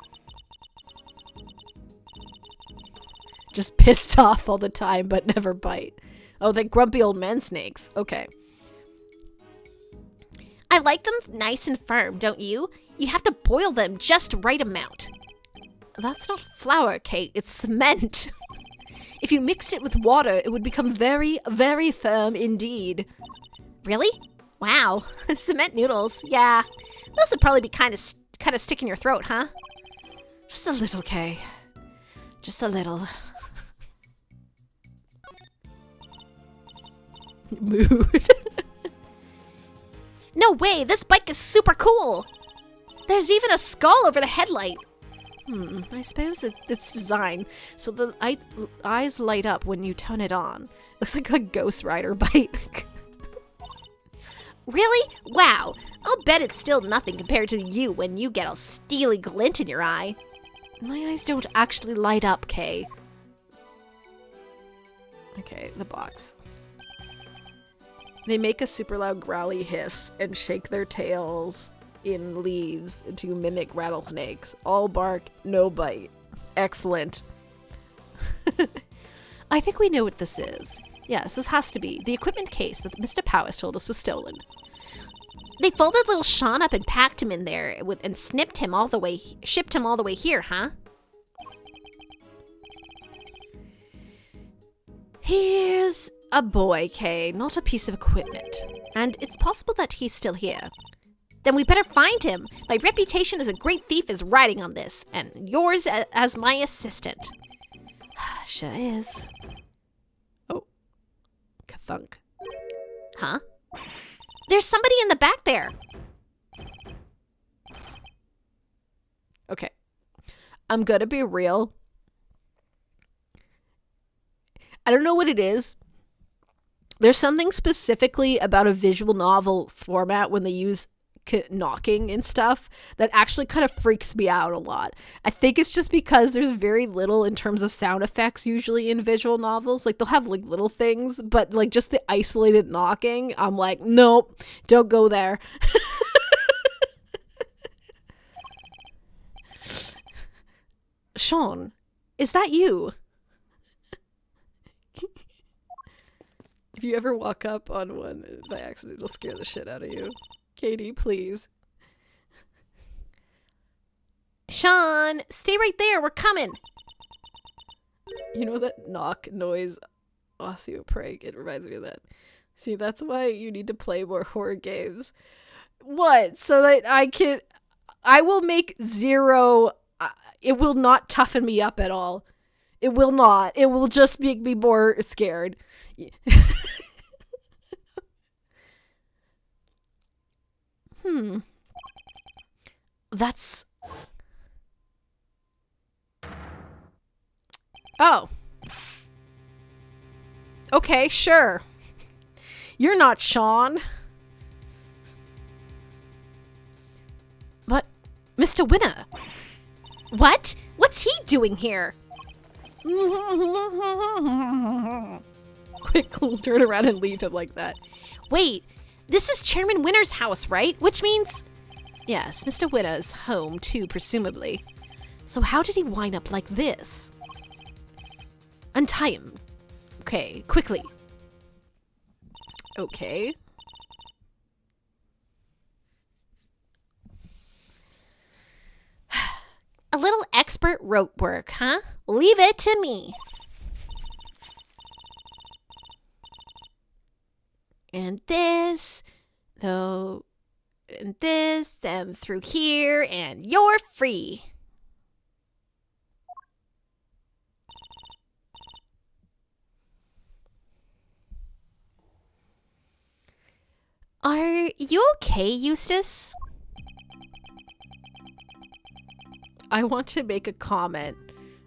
Speaker 1: Just pissed off all the time, but never bite. Oh, they're grumpy old men snakes. Okay.
Speaker 3: I like them nice and firm, don't you? You have to boil them just right amount.
Speaker 1: That's not flour, Kate. It's cement. If you mixed it with water, it would become very, very firm indeed.
Speaker 3: Really? Wow. Cement noodles. Yeah. Those would probably be kind of stick in your throat, huh?
Speaker 1: Just a little, Kay. Just a little. Mood.
Speaker 3: No way, this bike is super cool. There's even a skull over the headlight.
Speaker 1: I suppose it's designed so the eyes light up when you turn it on. Looks like a Ghost Rider bike.
Speaker 3: Really? Wow. I'll bet it's still nothing compared to you when you get a steely glint in your eye.
Speaker 1: My eyes don't actually light up, Kay. Okay, the box. They make a super loud growly hiss and shake their tails in leaves to mimic rattlesnakes. All bark, no bite. Excellent. I think we know what this is. Yes, this has to be the equipment case that Mr. Powers told us was stolen.
Speaker 3: They folded little Sean up and packed him in there and shipped him all the way here, huh?
Speaker 1: Here's a boy, Kay, not a piece of equipment. And it's possible that he's still here.
Speaker 3: Then we better find him. My reputation as a great thief is riding on this, and yours as my assistant.
Speaker 1: Sure is. Oh. Ka-thunk.
Speaker 3: Huh? There's somebody in the back there.
Speaker 1: Okay. I'm gonna be real. I don't know what it is. There's something specifically about a visual novel format when they use knocking and stuff that actually kind of freaks me out a lot. I think it's just because there's very little in terms of sound effects usually in visual novels. Like they'll have like little things, but like just the isolated knocking, I'm like, nope, don't go there. Sean, is that you? If you ever walk up on one by accident, it'll scare the shit out of you. Katie, please.
Speaker 3: Sean, stay right there. We're coming.
Speaker 1: You know that knock noise, osteoprank? It reminds me of that. See, that's why you need to play more horror games. What? So that I will make zero, it will not toughen me up at all. It will not. It will just make me more scared. That's... Oh. Okay, sure. You're not Sean. But, Mr. Winner.
Speaker 3: What? What's he doing here?
Speaker 1: Quick, turn around and leave him like that.
Speaker 3: Wait, this is Chairman Winner's house, right? Which means...
Speaker 1: Yes, Mr. Winner's home too, presumably. So how did he wind up like this?
Speaker 2: Untie him. Okay, quickly.
Speaker 4: Okay.
Speaker 3: A little expert rope work, huh? Leave it to me. And this, though, and this, and through here, and you're free. Are you okay, Eustace?
Speaker 4: I want to make a comment,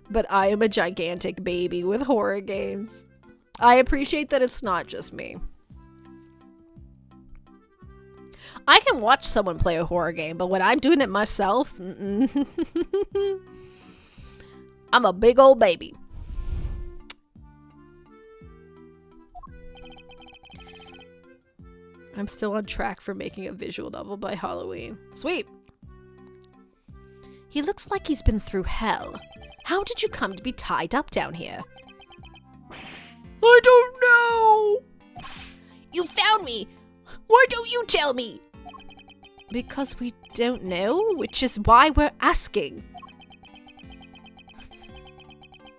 Speaker 4: but I am a gigantic baby with horror games. I appreciate that it's not just me. I can watch someone play a horror game, but when I'm doing it myself, I'm a big old baby. I'm still on track for making a visual novel by Halloween. Sweet.
Speaker 2: He looks like he's been through hell. How did you come to be tied up down here?
Speaker 4: I don't know.
Speaker 3: You found me. Why don't you tell me?
Speaker 2: Because we don't know, which is why we're asking.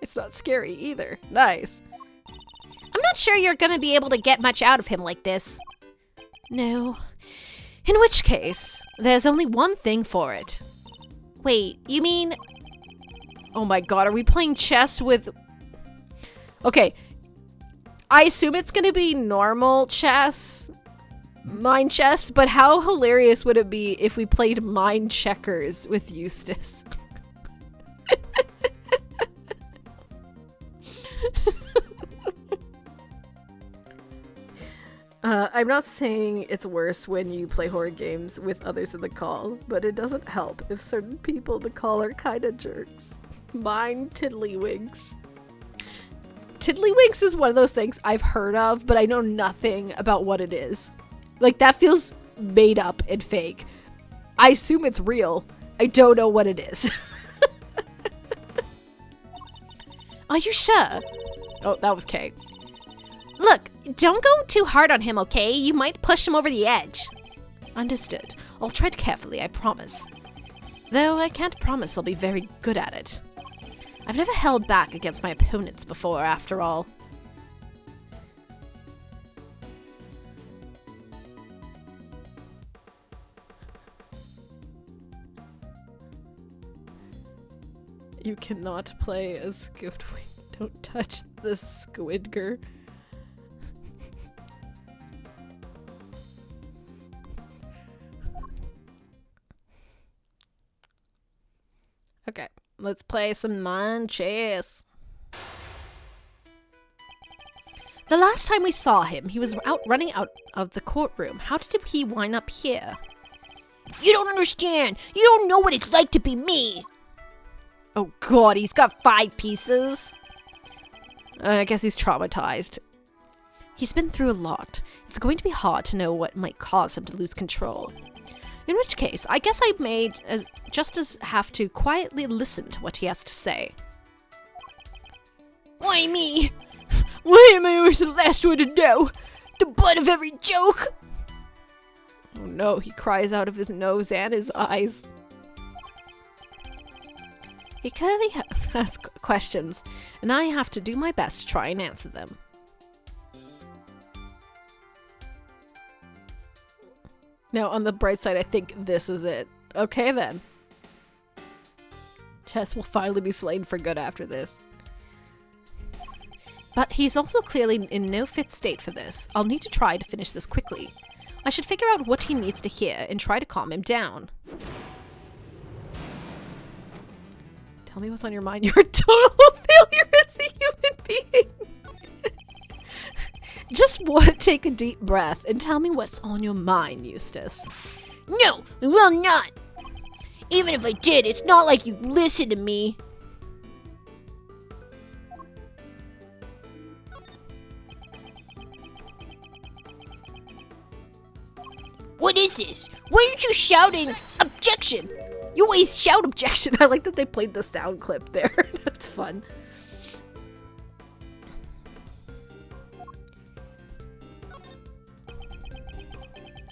Speaker 4: It's not scary either. Nice.
Speaker 3: I'm not sure you're gonna be able to get much out of him like this.
Speaker 2: No. In which case, there's only one thing for it.
Speaker 3: Wait, you mean...
Speaker 4: Oh my god, are we playing chess with... Okay. I assume it's gonna be normal chess. Mind chess, but how hilarious would it be if we played mind checkers with Eustace? I'm not saying it's worse when you play horror games with others in the call, but it doesn't help if certain people in the call are kinda jerks. Mind tiddlywinks. Tiddlywinks is one of those things I've heard of, but I know nothing about what it is. Like, that feels made up and fake. I assume it's real. I don't know what it is.
Speaker 2: Are you sure?
Speaker 4: Oh, that was Kay.
Speaker 3: Look, don't go too hard on him, okay? You might push him over the edge.
Speaker 2: Understood. I'll tread carefully, I promise. Though I can't promise I'll be very good at it. I've never held back against my opponents before, after all.
Speaker 4: You cannot play as Squidward. Don't touch the Squidger. Okay, let's play some mind chess.
Speaker 2: The last time we saw him, he was running out of the courtroom. How did he wind up here?
Speaker 3: You don't understand. You don't know what it's like to be me.
Speaker 2: Oh god, he's got 5 pieces.
Speaker 4: I guess he's traumatized.
Speaker 2: He's been through a lot. It's going to be hard to know what might cause him to lose control. In which case, I guess I may just as have to quietly listen to what he has to say.
Speaker 3: Why me?
Speaker 4: Why am I always the last one to know?
Speaker 3: The butt of every joke.
Speaker 4: Oh no, he cries out of his nose and his eyes.
Speaker 2: He clearly has questions, and I have to do my best to try and answer them.
Speaker 4: Now, on the bright side, I think this is it. Okay, then. Chess will finally be slain for good after this.
Speaker 2: But he's also clearly in no fit state for this. I'll need to try to finish this quickly. I should figure out what he needs to hear and try to calm him down.
Speaker 4: Tell me what's on your mind. You're a total failure as a human being. Just take a deep breath and tell me what's on your mind, Eustace.
Speaker 3: No, I will not. Even if I did, it's not like you listen to me. What is this? Why aren't you shouting objection? You always shout objection.
Speaker 4: I like that they played the sound clip there. That's fun.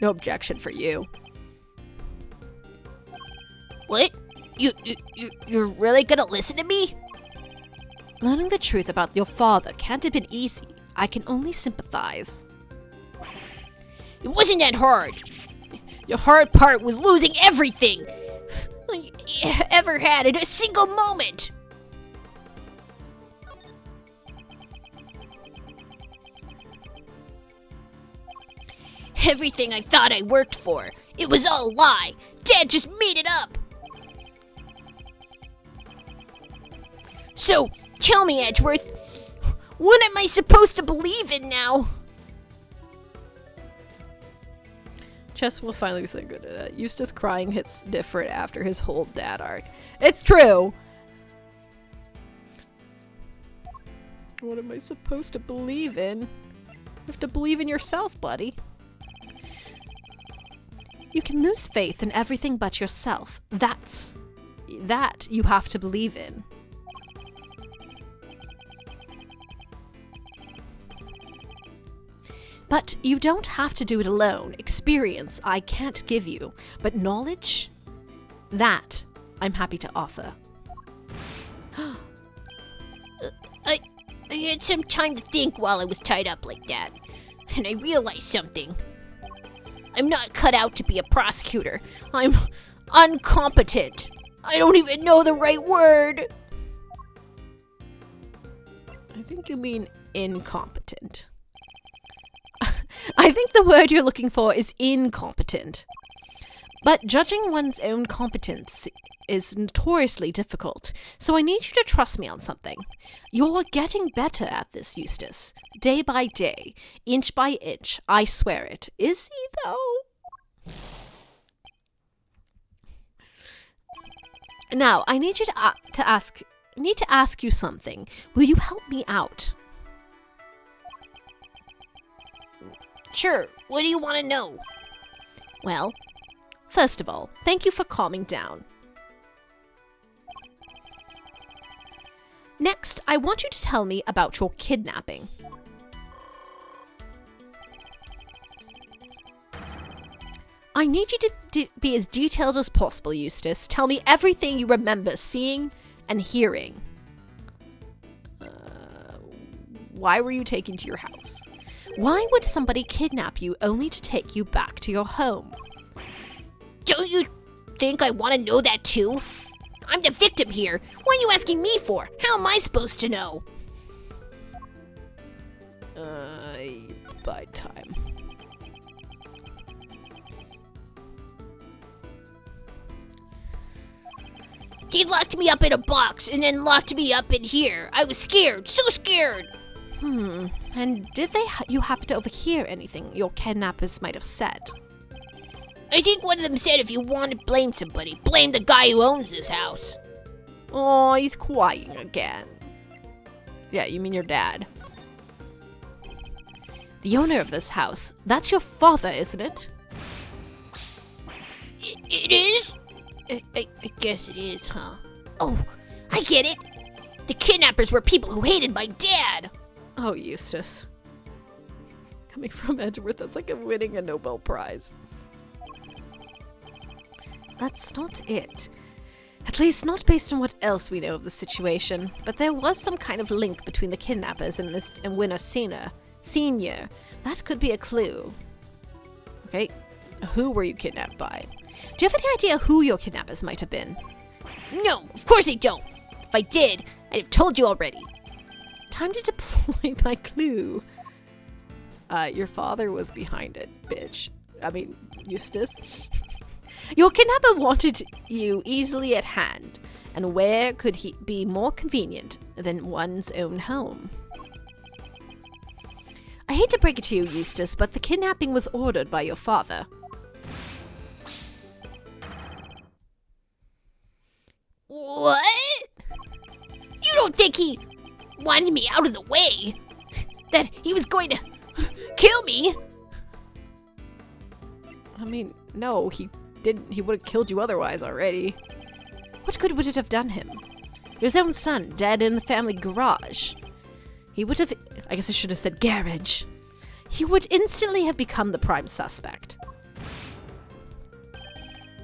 Speaker 4: No objection for you.
Speaker 3: What? You're really gonna listen to me?
Speaker 2: Learning the truth about your father can't have been easy. I can only sympathize.
Speaker 3: It wasn't that hard. The hard part was losing everything I ever had in a single moment. Everything I thought I worked for, it was all a lie. Dad just made it up. So, tell me, Edgeworth, what am I supposed to believe in now?
Speaker 4: Chess will finally say good at that. Eustace crying hits different after his whole dad arc. It's true! What am I supposed to believe in? You have to believe in yourself, buddy.
Speaker 2: You can lose faith in everything but yourself. That you have to believe in. But you don't have to do it alone. Experience I can't give you, but knowledge, that I'm happy to offer.
Speaker 3: I had some time to think while I was tied up like that, and I realized something. I'm not cut out to be a prosecutor. I'm incompetent. I don't even know the right word.
Speaker 4: I think you mean incompetent.
Speaker 2: I think the word you're looking for is incompetent. But judging one's own competence is notoriously difficult, so I need you to trust me on something. You're getting better at this, Eustace. Day by day, inch by inch, I swear it. Is he, though? Now, I need you to ask you something. Will you help me out?
Speaker 3: Sure, what do you want to know?
Speaker 2: Well, first of all, thank you for calming down. Next, I want you to tell me about your kidnapping. I need you to be as detailed as possible, Eustace. Tell me everything you remember seeing and hearing. Why were you taken to your house? Why would somebody kidnap you only to take you back to your home?
Speaker 3: Don't you think I want to know that too? I'm the victim here. What are you asking me for? How am I supposed to know?
Speaker 4: By time.
Speaker 3: He locked me up in a box and then locked me up in here. I was scared, so scared.
Speaker 2: And did you happen to overhear anything your kidnappers might have said?
Speaker 3: I think one of them said if you want to blame somebody, blame the guy who owns this house.
Speaker 4: Oh, he's crying again. Yeah, you mean your dad.
Speaker 2: The owner of this house, that's your father, isn't it?
Speaker 3: It is? I guess it is, huh? Oh, I get it. The kidnappers were people who hated my dad.
Speaker 4: Oh, Eustace. Coming from Edgeworth, that's like winning a Nobel Prize.
Speaker 2: That's not it. At least not based on what else we know of the situation. But there was some kind of link between the kidnappers and Winner Senior. That could be a clue.
Speaker 4: Okay, who were you kidnapped by?
Speaker 2: Do you have any idea who your kidnappers might have been?
Speaker 3: No, of course I don't. If I did, I'd have told you already.
Speaker 2: Time to deploy my clue.
Speaker 4: Your father was behind it, bitch. I mean, Eustace.
Speaker 2: Your kidnapper wanted you easily at hand, and where could he be more convenient than one's own home? I hate to break it to you, Eustace, but the kidnapping was ordered by your father.
Speaker 3: What? You don't think he wanted me out of the way? That he was going to kill me?
Speaker 4: I mean, no, he didn't. He would have killed you otherwise already.
Speaker 2: What good would it have done him? His own son, dead in the family garage. He would have... I guess I should have said garage. He would instantly have become the prime suspect.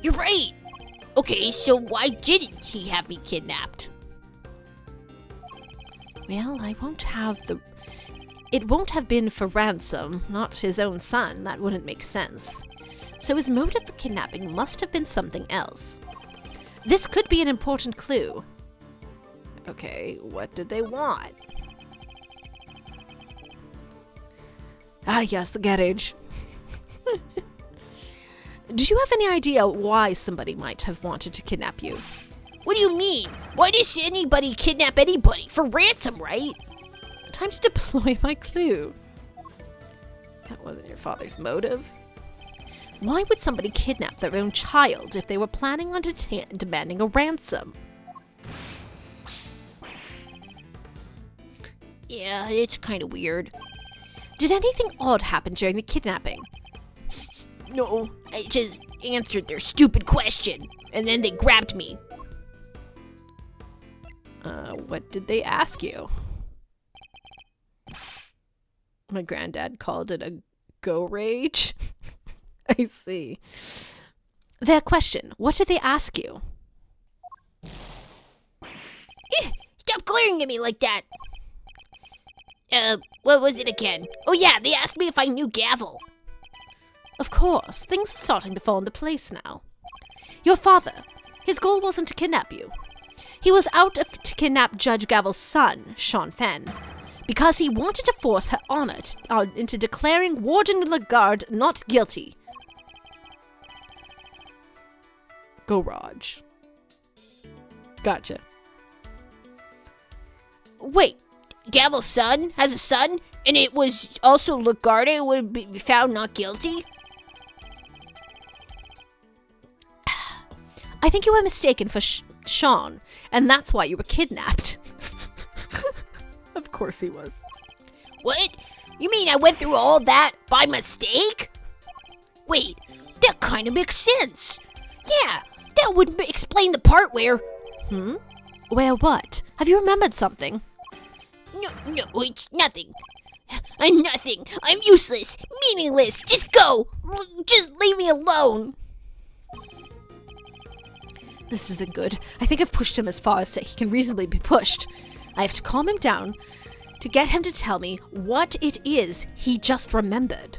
Speaker 3: You're right. Okay, so why didn't he have me kidnapped?
Speaker 2: Well, it won't have been for ransom, not his own son. That wouldn't make sense. So his motive for kidnapping must have been something else. This could be an important clue.
Speaker 4: Okay, what did they want?
Speaker 2: Ah, yes, the garage. Do you have any idea why somebody might have wanted to kidnap you?
Speaker 3: What do you mean? Why does anybody kidnap anybody? For ransom, right?
Speaker 2: Time to deploy my clue. That wasn't your father's motive. Why would somebody kidnap their own child if they were planning on demanding a ransom?
Speaker 3: Yeah, it's kind of weird.
Speaker 2: Did anything odd happen during the kidnapping?
Speaker 3: No, I just answered their stupid question, and then they grabbed me.
Speaker 2: What did they ask you? My granddad called it a go rage. I see. Their question, what did they ask you?
Speaker 3: Stop glaring at me like that. What was it again? Oh yeah, they asked me if I knew Gavel.
Speaker 2: Of course, things are starting to fall into place now. Your father, his goal wasn't to kidnap you. He was out to kidnap Judge Gavel's son, Sean Fenn, because he wanted to force her honor into declaring Warden Lagarde not guilty.
Speaker 4: Garage. Gotcha.
Speaker 3: Wait, Gavel's son has a son, and it was also Lagarde who would be found not guilty?
Speaker 2: I think you were mistaken for Sean, and that's why you were kidnapped.
Speaker 4: Of course he was.
Speaker 3: What? You mean I went through all that by mistake? Wait, that kind of makes sense. Yeah, that would explain the part where...
Speaker 2: Where what? Have you remembered something?
Speaker 3: No, it's nothing. I'm nothing. I'm useless, meaningless. Just go. Just leave me alone.
Speaker 2: This isn't good. I think I've pushed him as far as he can reasonably be pushed. I have to calm him down to get him to tell me what it is he just remembered.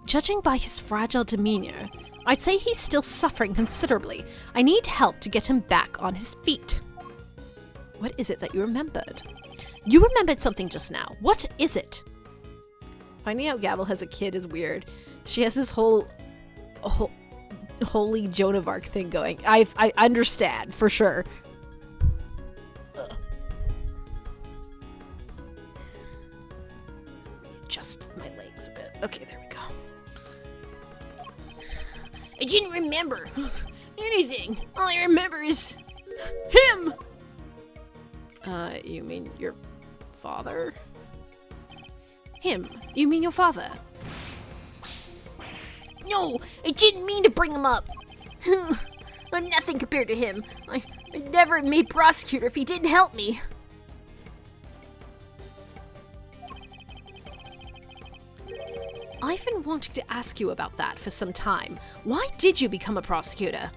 Speaker 2: Judging by his fragile demeanor, I'd say he's still suffering considerably. I need help to get him back on his feet. What is it that you remembered? You remembered something just now. What is it?
Speaker 4: Finding out Gavel has a kid is weird. She has this whole holy Joan of Arc thing going. I understand, for sure.
Speaker 2: Adjust my legs a bit. Okay, there we go.
Speaker 3: I didn't remember anything. All I remember is him.
Speaker 4: You mean your father?
Speaker 2: Him? You mean your father?
Speaker 3: No, I didn't mean to bring him up. I'm nothing compared to him. I'd never have made prosecutor if he didn't help me.
Speaker 2: I've been wanting to ask you about that for some time. Why did you become a prosecutor?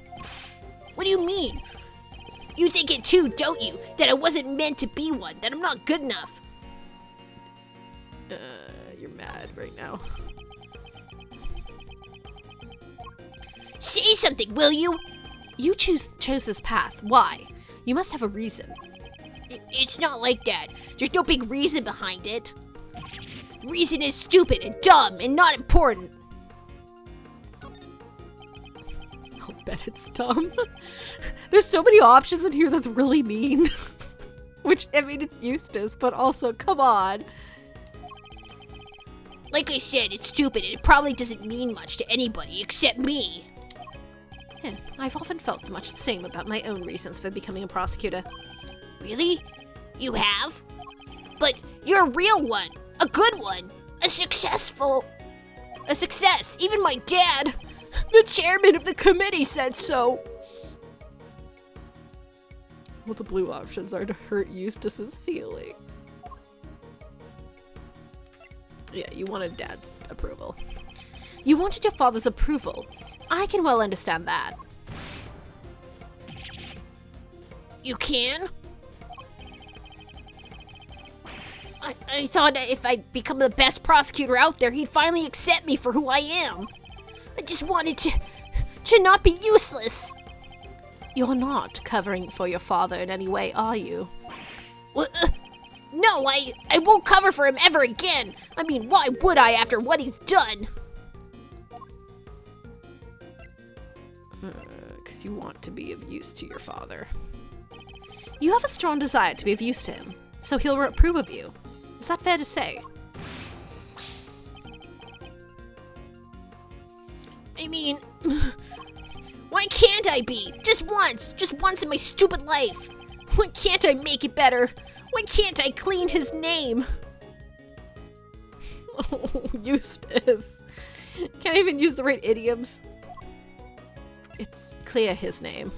Speaker 3: What do you mean? You think it too, don't you? That I wasn't meant to be one, that I'm not good enough.
Speaker 4: You're mad right now.
Speaker 3: Say something, will you?
Speaker 2: You chose this path. Why? You must have a reason.
Speaker 3: It's not like that. There's no big reason behind it. The reason is stupid and dumb and not important.
Speaker 4: I'll bet it's dumb. There's so many options in here that's really mean. Which, I mean, it's Eustace, but also, come on.
Speaker 3: Like I said, it's stupid and it probably doesn't mean much to anybody except me.
Speaker 2: I've often felt much the same about my own reasons for becoming a prosecutor.
Speaker 3: Really? You have? But you're a real one. A good one. A success. Even my dad, the chairman of the committee, said so.
Speaker 4: Well, the blue options are to hurt Eustace's feelings.
Speaker 1: Yeah, you wanted Dad's approval.
Speaker 2: You wanted your father's approval. I can well understand that.
Speaker 3: You can? I thought that if I become the best prosecutor out there, he'd finally accept me for who I am. I just wanted to not be useless.
Speaker 2: You're not covering for your father in any way, are you?
Speaker 3: Well, no, I won't cover for him ever again. I mean, why would I after what he's done?
Speaker 1: Because you want to be of use to your father.
Speaker 2: You have a strong desire to be of use to him, so he'll approve of you. Is that fair to say?
Speaker 3: I mean, why can't I be? Just once in my stupid life. Why can't I make it better? Why can't I clean his name?
Speaker 1: Oh, Eustace. Can't even use the right idioms.
Speaker 2: It's clear his name.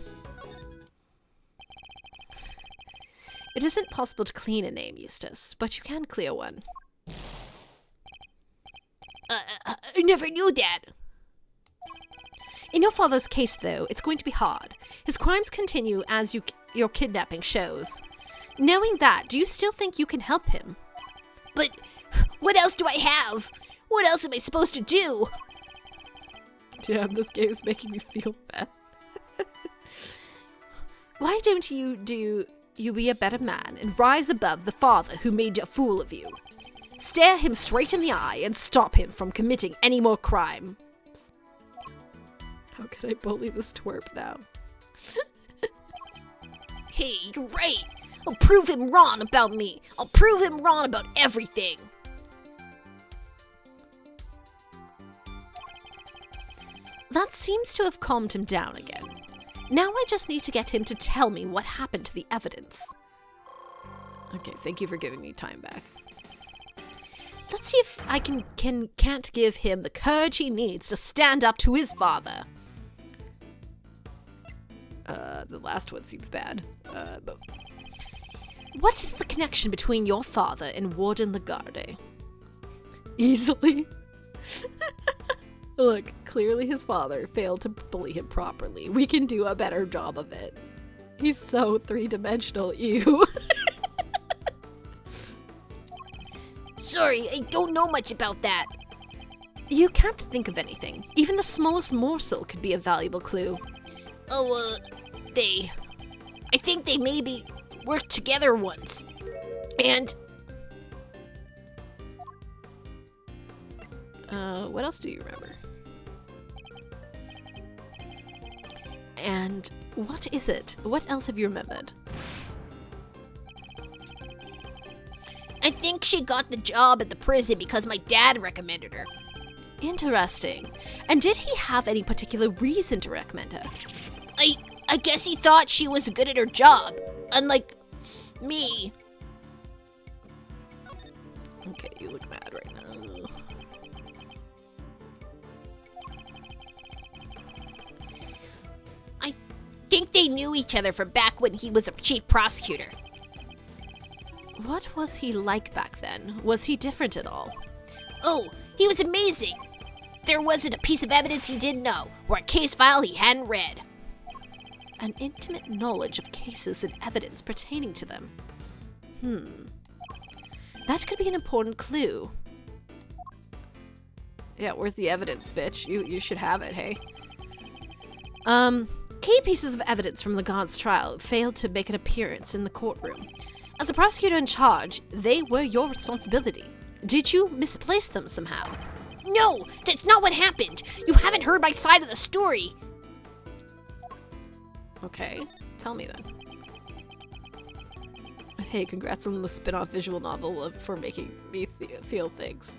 Speaker 2: It isn't possible to clean a name, Eustace, but you can clear one.
Speaker 3: I never knew that.
Speaker 2: In your father's case, though, it's going to be hard. His crimes continue as your kidnapping shows. Knowing that, do you still think you can help him?
Speaker 3: But what else do I have? What else am I supposed to do?
Speaker 1: Damn, this game is making me feel bad.
Speaker 2: Why don't you be a better man and rise above the father who made a fool of you? Stare him straight in the eye and stop him from committing any more crime.
Speaker 1: How can I bully this twerp now?
Speaker 3: Hey, you're right. I'll prove him wrong about me. I'll prove him wrong about everything.
Speaker 2: That seems to have calmed him down again. Now I just need to get him to tell me what happened to the evidence.
Speaker 1: Okay, thank you for giving me time back.
Speaker 2: Let's see if I can't give him the courage he needs to stand up to his father.
Speaker 1: The last one seems bad. But
Speaker 2: what is the connection between your father and Warden Lagarde?
Speaker 1: easily. Look, clearly his father failed to bully him properly. We can do a better job of it. He's so three-dimensional, ew.
Speaker 3: Sorry, I don't know much about that.
Speaker 2: You can't think of anything. Even the smallest morsel could be a valuable clue.
Speaker 3: Oh, I think they maybe worked together once. And...
Speaker 1: what else do you remember?
Speaker 2: And what is it? What else have you remembered?
Speaker 3: I think she got the job at the prison because my dad recommended her.
Speaker 2: Interesting. And did he have any particular reason to recommend her?
Speaker 3: I guess he thought she was good at her job, unlike me.
Speaker 1: Okay, you look mad right now.
Speaker 3: I think they knew each other from back when he was a chief prosecutor.
Speaker 2: What was he like back then? Was he different at all?
Speaker 3: Oh, he was amazing. There wasn't a piece of evidence he didn't know, or a case file he hadn't read.
Speaker 2: An intimate knowledge of cases and evidence pertaining to them. That could be an important clue.
Speaker 1: Yeah, where's the evidence, bitch? You should have it, hey?
Speaker 2: Key pieces of evidence from Lagarde's trial failed to make an appearance in the courtroom. As a prosecutor in charge, they were your responsibility. Did you misplace them somehow?
Speaker 3: No, that's not what happened. You haven't heard my side of the story.
Speaker 1: Okay, tell me then. But hey, congrats on the spin-off visual novel for making me feel things.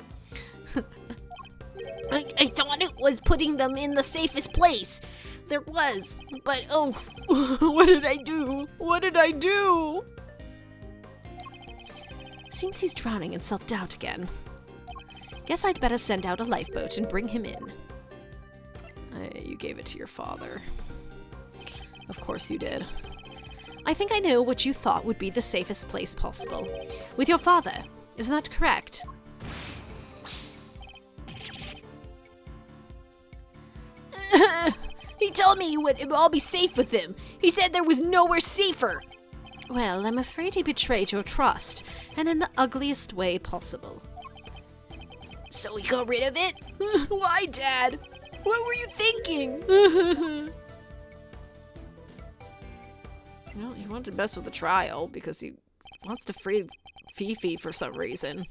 Speaker 3: I thought it was putting them in the safest place. There was, but oh,
Speaker 1: What did I do? What did I do?
Speaker 2: Seems he's drowning in self-doubt again. Guess I'd better send out a lifeboat and bring him in.
Speaker 1: You gave it to your father. Of course you did.
Speaker 2: I think I know what you thought would be the safest place possible. With your father. Isn't that correct?
Speaker 3: He told me it would all be safe with him. He said there was nowhere safer.
Speaker 2: Well, I'm afraid he betrayed your trust, and in the ugliest way possible.
Speaker 3: So we got rid of it? Why, Dad? What were you thinking?
Speaker 4: Well, he wanted to mess with the trial because he wants to free Fifi for some reason.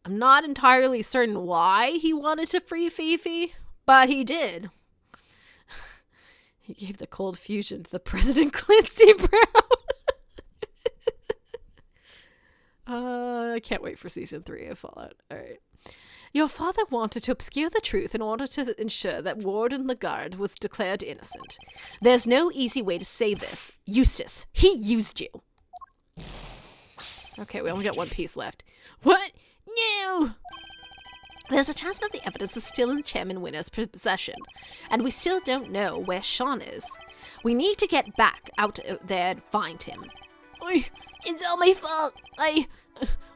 Speaker 4: I'm not entirely certain why he wanted to free Fifi, but he did. He gave the cold fusion to the President Clancy Brown. I can't wait for season 3 of Fallout. All right. Your father wanted to obscure the truth in order to ensure that Warden Lagarde was declared innocent. There's no easy way to say this. Eustace, he used you. Okay, we only got one piece left.
Speaker 3: What? No!
Speaker 2: There's a chance that the evidence is still in Chairman Winner's possession, and we still don't know where Sean is. We need to get back out there and find him.
Speaker 3: It's all my fault.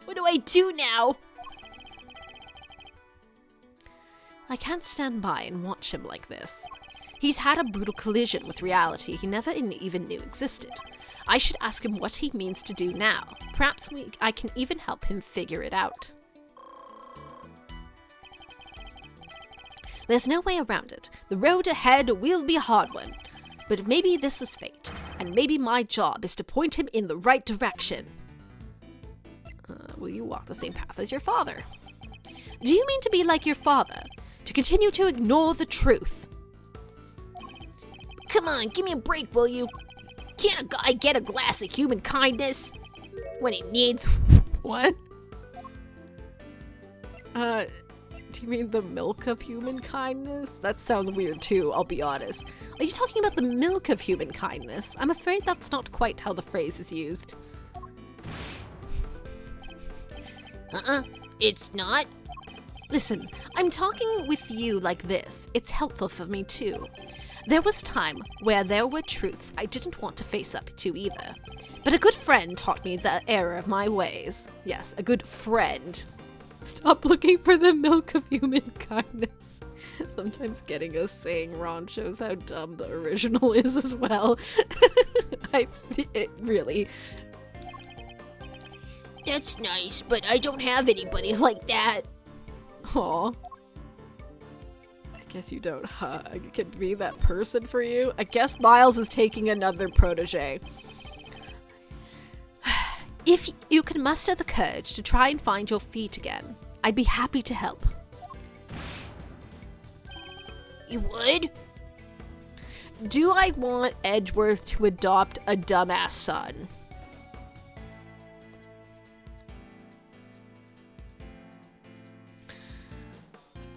Speaker 3: What do I do now?
Speaker 2: I can't stand by and watch him like this. He's had a brutal collision with reality he never even knew existed. I should ask him what he means to do now. Perhaps I can even help him figure it out. There's no way around it. The road ahead will be a hard one. But maybe this is fate, and maybe my job is to point him in the right direction. Will you walk the same path as your father? Do you mean to be like your father? To continue to ignore the truth?
Speaker 3: Come on, give me a break, will you? Can't a guy get a glass of human kindness when he needs
Speaker 4: What? Do you mean the milk of human kindness? That sounds weird too, I'll be honest.
Speaker 2: Are you talking about the milk of human kindness? I'm afraid that's not quite how the phrase is used.
Speaker 3: It's not.
Speaker 2: Listen, I'm talking with you like this. It's helpful for me too. There was a time where there were truths I didn't want to face up to either. But a good friend taught me the error of my ways. Yes, a good friend.
Speaker 4: Stop looking for the milk of human kindness. Sometimes getting us saying wrong shows how dumb the original is as well. It really.
Speaker 3: That's nice, but I don't have anybody like that.
Speaker 4: Aw. I guess you don't, huh? I could be that person for you. I guess Miles is taking another protege.
Speaker 2: If you can muster the courage to try and find your feet again, I'd be happy to help.
Speaker 3: You would?
Speaker 4: Do I want Edgeworth to adopt a dumbass son?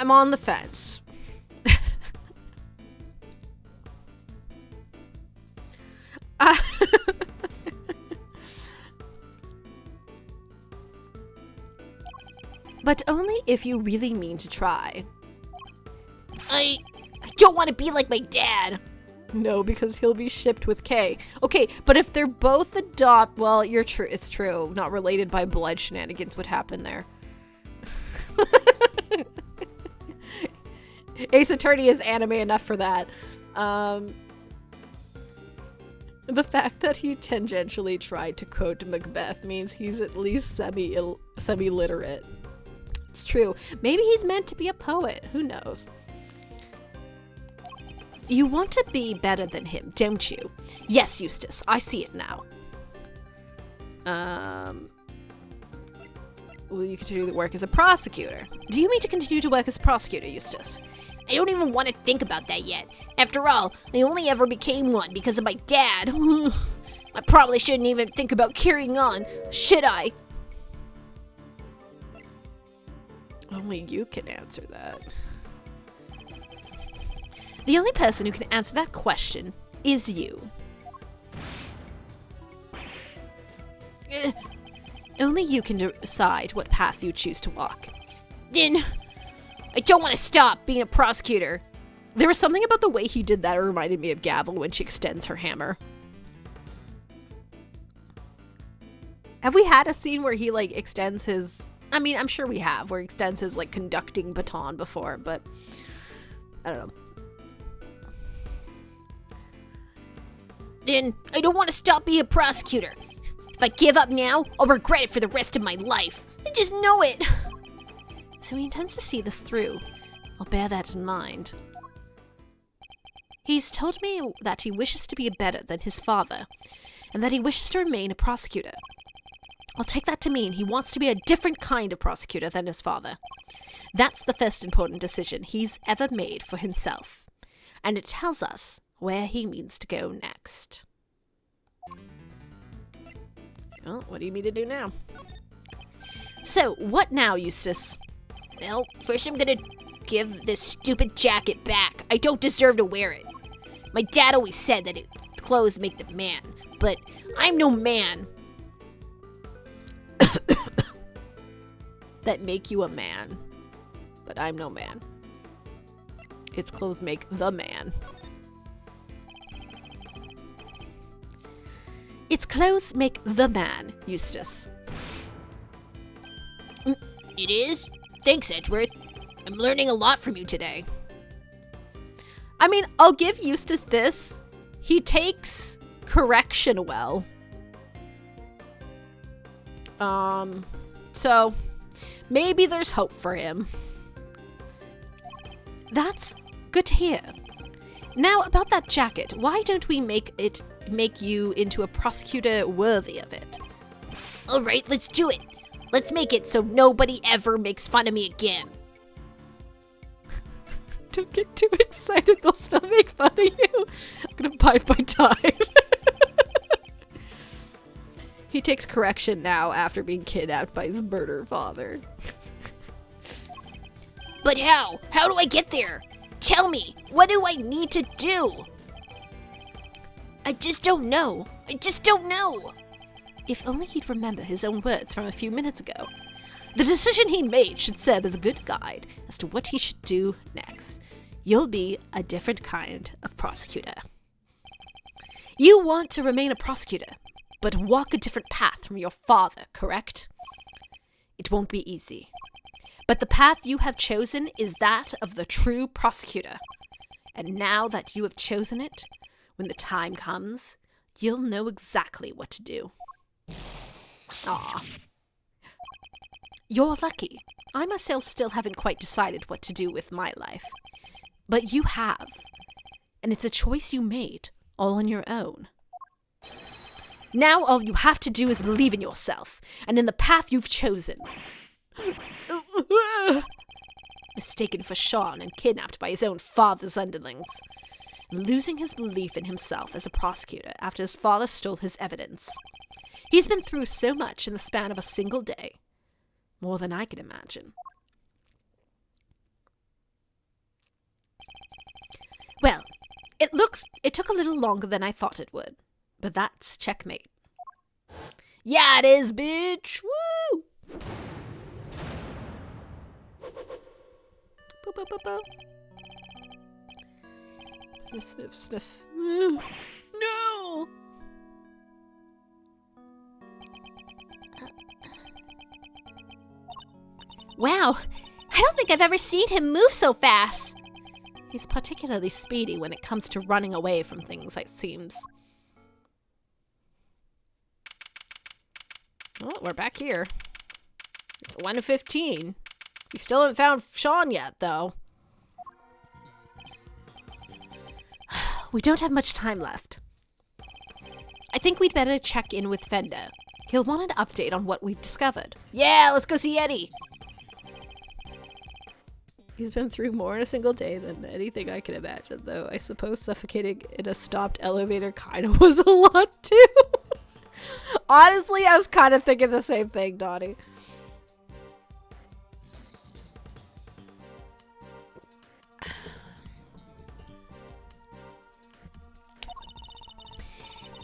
Speaker 4: I'm on the fence.
Speaker 2: But only if you really mean to try.
Speaker 3: I don't want to be like my dad.
Speaker 4: No, because he'll be shipped with Kay. Okay, but if they're both well, it's true. Not related by blood shenanigans would happen there. Ace Attorney is anime enough for that. The fact that he tangentially tried to quote Macbeth means he's at least semi-literate. It's true. Maybe he's meant to be a poet. Who knows?
Speaker 2: You want to be better than him, don't you? Yes, Eustace, I see it now.
Speaker 4: Will you continue to work as a prosecutor?
Speaker 2: Do you mean to continue to work as a prosecutor, Eustace?
Speaker 3: I don't even want to think about that yet. After all, I only ever became one because of my dad. I probably shouldn't even think about carrying on, should I?
Speaker 4: Only you can answer that.
Speaker 2: The only person who can answer that question is you. Only you can decide what path you choose to walk.
Speaker 3: Then I don't want to stop being a prosecutor.
Speaker 4: There was something about the way he did that reminded me of Gavel when she extends her hammer. Have we had a scene where he, like, extends his
Speaker 2: I mean, I'm sure we have, where he extends his, like, conducting baton before, but I don't know.
Speaker 3: Then I don't want to stop being a prosecutor. If I give up now, I'll regret it for the rest of my life. I just know it.
Speaker 2: So he intends to see this through. I'll bear that in mind. He's told me that he wishes to be better than his father, and that he wishes to remain a prosecutor. I'll take that to mean he wants to be a different kind of prosecutor than his father. That's the first important decision he's ever made for himself, and it tells us where he means to go next. Well, what do you mean to do now? So, what now, Eustace?
Speaker 3: Well, first I'm gonna give this stupid jacket back. I don't deserve to wear it. My dad always said that clothes make the man, but I'm no man.
Speaker 2: That make you a man, but I'm no man. Its clothes make the man. Its clothes make the man, Eustace.
Speaker 3: It is? Thanks, Edgeworth. I'm learning a lot from you today.
Speaker 2: I mean, I'll give Eustace this. He takes correction well. So maybe there's hope for him. That's good to hear. Now about that jacket, why don't we make you into a prosecutor worthy of it?
Speaker 3: All right, let's do it. Let's make it so nobody ever makes fun of me again.
Speaker 2: Don't get too excited, they'll still make fun of you. I'm gonna bide my time. He takes correction now after being kidnapped by his murder father.
Speaker 3: But how? How do I get there? Tell me, what do I need to do? I just don't know. I just don't know.
Speaker 2: If only he'd remember his own words from a few minutes ago. The decision he made should serve as a good guide as to what he should do next. You'll be a different kind of prosecutor. You want to remain a prosecutor, but walk a different path from your father, correct? It won't be easy. But the path you have chosen is that of the true prosecutor. And now that you have chosen it, when the time comes, you'll know exactly what to do. Ah. You're lucky. I myself still haven't quite decided what to do with my life. But you have. And it's a choice you made, all on your own. Now all you have to do is believe in yourself, and in the path you've chosen. Mistaken for Sean and kidnapped by his own father's underlings. Losing his belief in himself as a prosecutor after his father stole his evidence. He's been through so much in the span of a single day. More than I can imagine. Well, it took a little longer than I thought it would. But that's checkmate. Yeah, it is, bitch! Woo! Boop, boop, boop, boop. Sniff, sniff, sniff. No!
Speaker 3: Wow, I don't think I've ever seen him move so fast.
Speaker 2: He's particularly speedy when it comes to running away from things, it seems. Oh, we're back here. It's 1:15. We still haven't found Sean yet, though. We don't have much time left. I think we'd better check in with Fender. He'll want an update on what we've discovered. Yeah, let's go see Eddie. He's been through more in a single day than anything I can imagine, though. I suppose suffocating in a stopped elevator kind of was a lot, too. Honestly, I was kind of thinking the same thing, Donnie.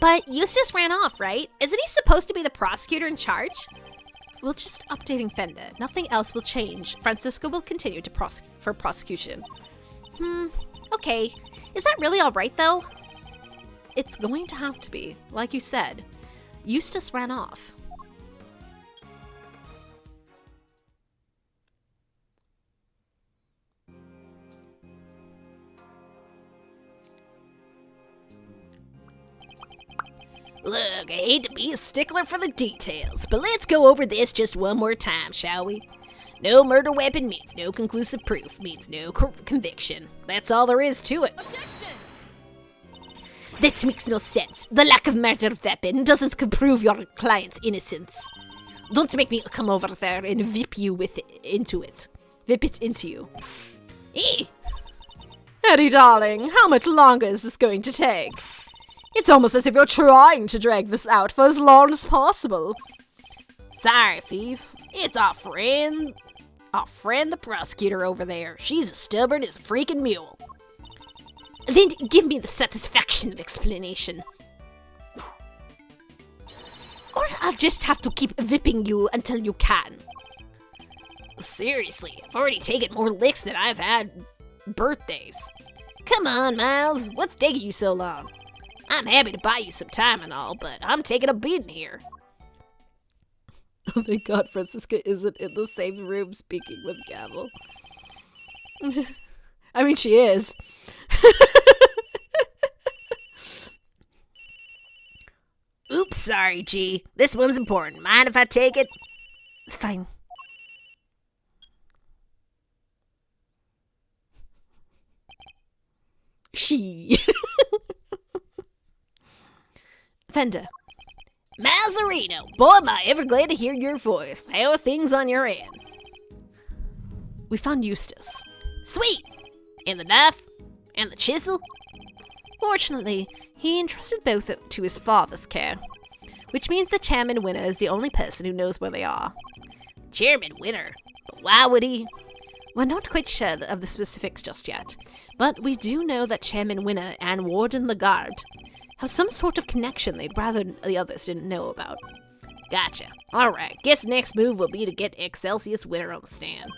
Speaker 3: But Eustace ran off, right? Isn't he supposed to be the prosecutor in charge?
Speaker 2: We're just updating Fender. Nothing else will change. Francisco will continue to for prosecution.
Speaker 3: Okay. Is that really all right, though?
Speaker 2: It's going to have to be. Like you said, Eustace ran off.
Speaker 3: Look, I hate to be a stickler for the details, but let's go over this just one more time, shall we? No murder weapon means no conclusive proof, means no conviction. That's all there is to it. That makes no sense. The lack of murder weapon doesn't prove your client's innocence. Don't make me come over there and whip you into it. Whip it into you. Eh?
Speaker 4: Eddie, darling, how much longer is this going to take? It's almost as if you're trying to drag this out for as long as possible.
Speaker 3: Sorry, thieves. It's our friend the prosecutor over there. She's as stubborn as a freaking mule. Then give me the satisfaction of explanation. Or I'll just have to keep whipping you until you can. Seriously, I've already taken more licks than I've had birthdays. Come on, Miles, what's taking you so long? I'm happy to buy you some time and all, but I'm taking a beating here.
Speaker 4: Oh my god, Francisca isn't in the same room speaking with Gavel. I mean, she is.
Speaker 3: Oops, sorry, G. This one's important. Mind if I take it?
Speaker 2: Fine.
Speaker 4: She.
Speaker 2: Fender.
Speaker 3: Mazarino, boy, am I ever glad to hear your voice. How are things on your end?
Speaker 2: We found Eustace.
Speaker 3: Sweet! And the knife? And the chisel?
Speaker 2: Fortunately, he entrusted both to his father's care, which means the Chairman Winner is the only person who knows where they are.
Speaker 3: Chairman Winner? But why would he?
Speaker 2: We're not quite sure of the specifics just yet, but we do know that Chairman Winner and Warden Lagarde have some sort of connection they'd rather the others didn't know about.
Speaker 3: Gotcha. Alright, guess next move will be to get Excelsius Winner on the stand.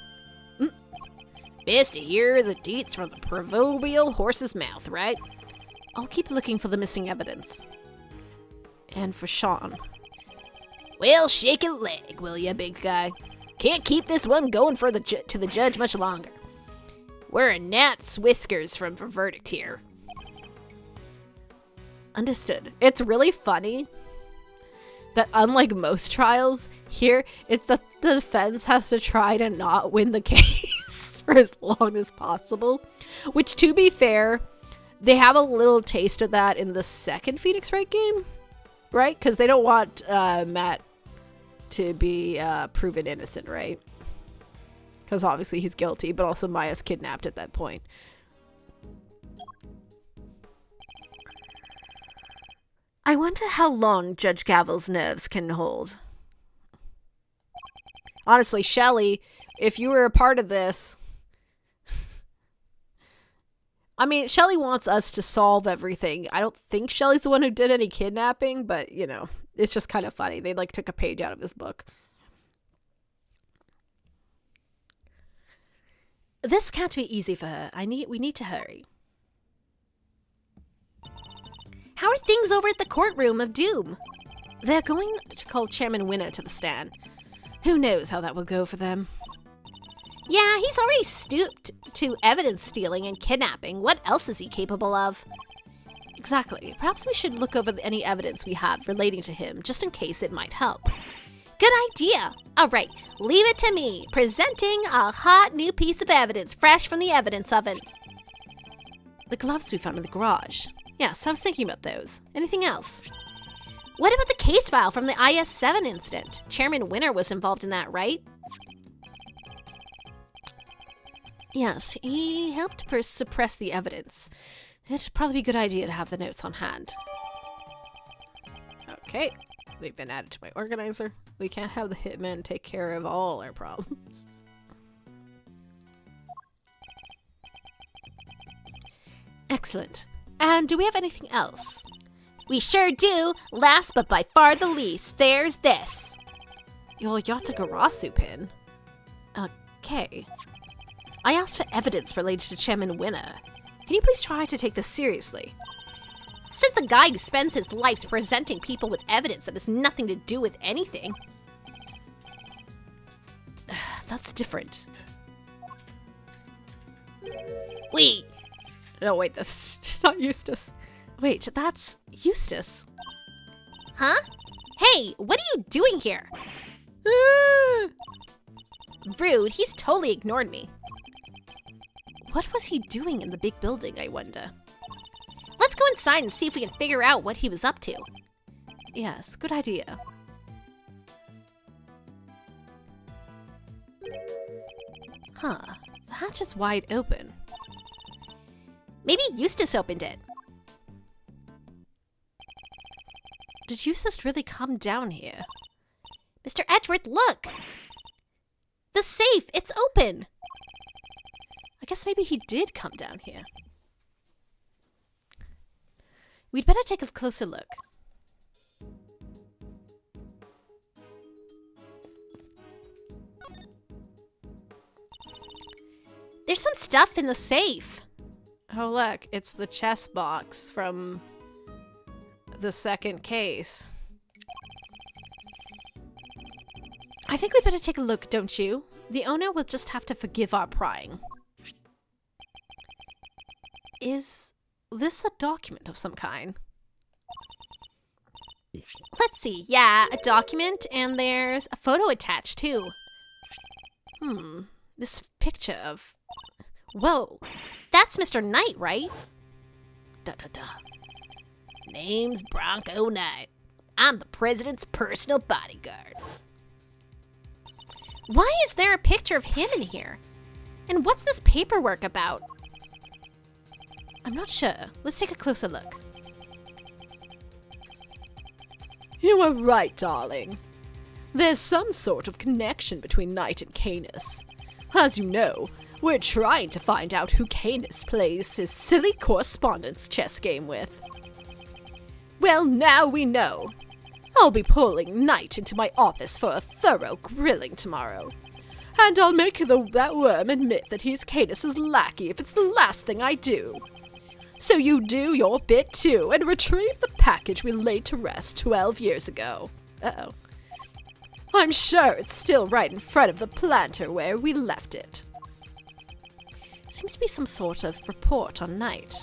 Speaker 3: Best to hear the deets from the proverbial horse's mouth, right?
Speaker 2: I'll keep looking for the missing evidence. And for Sean.
Speaker 3: Well, shake a leg, will ya, big guy? Can't keep this one going for to the judge much longer. We're a gnat's whiskers from a verdict here.
Speaker 2: Understood. It's really funny that unlike most trials, here it's that the defense has to try to not win the case for as long as possible. Which, to be fair, they have a little taste of that in the second Phoenix Wright game, right? Because they don't want Matt to be proven innocent, right? Because obviously he's guilty, but also Maya's kidnapped at that point. I wonder how long Judge Gavel's nerves can hold. Honestly, Shelley, if you were a part of this... I mean, Shelley wants us to solve everything. I don't think Shelley's the one who did any kidnapping, but, you know, it's just kind of funny. They, like, took a page out of his book. This can't be easy for her. We need to hurry.
Speaker 3: How are things over at the courtroom of doom?
Speaker 2: They're going to call Chairman Winner to the stand. Who knows how that will go for them?
Speaker 3: Yeah, he's already stooped to evidence stealing and kidnapping. What else is he capable of?
Speaker 2: Exactly. Perhaps we should look over any evidence we have relating to him, just in case it might help.
Speaker 3: Good idea. All right, leave it to me. Presenting a hot new piece of evidence, fresh from the evidence oven.
Speaker 2: The gloves we found in the garage. Yes, I was thinking about those. Anything else?
Speaker 3: What about the case file from the IS-7 incident? Chairman Winner was involved in that, right?
Speaker 2: Yes, he helped suppress the evidence. It'd probably be a good idea to have the notes on hand. Okay, they've been added to my organizer. We can't have the hitman take care of all our problems. Excellent. And do we have anything else?
Speaker 3: We sure do. Last but by far the least, there's this.
Speaker 2: Your Yatagarasu pin? Okay. I asked for evidence related to Chairman Winner. Can you please try to take this seriously?
Speaker 3: Says the guy who spends his life presenting people with evidence that has nothing to do with anything.
Speaker 2: That's different.
Speaker 3: Wait.
Speaker 2: No, wait, that's not Eustace. Wait, that's Eustace.
Speaker 3: Huh? Hey, what are you doing here? Rude, he's totally ignored me.
Speaker 2: What was he doing in the big building, I wonder?
Speaker 3: Let's go inside and see if we can figure out what he was up to.
Speaker 2: Yes, good idea. Huh, the hatch is wide open.
Speaker 3: Maybe Eustace opened it.
Speaker 2: Did Eustace really come down here?
Speaker 3: Mr. Edgeworth, look! The safe, it's open!
Speaker 2: I guess maybe he did come down here. We'd better take a closer look.
Speaker 3: There's some stuff in the safe.
Speaker 1: Oh, look, it's the chess box from the second case.
Speaker 2: I think we'd better take a look, don't you? The owner will just have to forgive our prying. Is this a document of some kind?
Speaker 3: Let's see. Yeah, a document, and there's a photo attached, too.
Speaker 2: This picture of... Whoa!
Speaker 3: That's Mr. Knight, right?
Speaker 2: Da-da-da.
Speaker 3: Name's Bronco Knight. I'm the president's personal bodyguard. Why is there a picture of him in here? And what's this paperwork about?
Speaker 2: I'm not sure. Let's take a closer look.
Speaker 4: You were right, darling. There's some sort of connection between Knight and Canis. As you know, we're trying to find out who Canis plays his silly correspondence chess game with. Well, now we know. I'll be pulling Knight into my office for a thorough grilling tomorrow. And I'll make that worm admit that he's Canis's lackey if it's the last thing I do. So you do your bit too, and retrieve the package we laid to rest 12 years ago. Uh-oh. I'm sure it's still right in front of the planter where we left it.
Speaker 2: Seems to be some sort of report on Knight.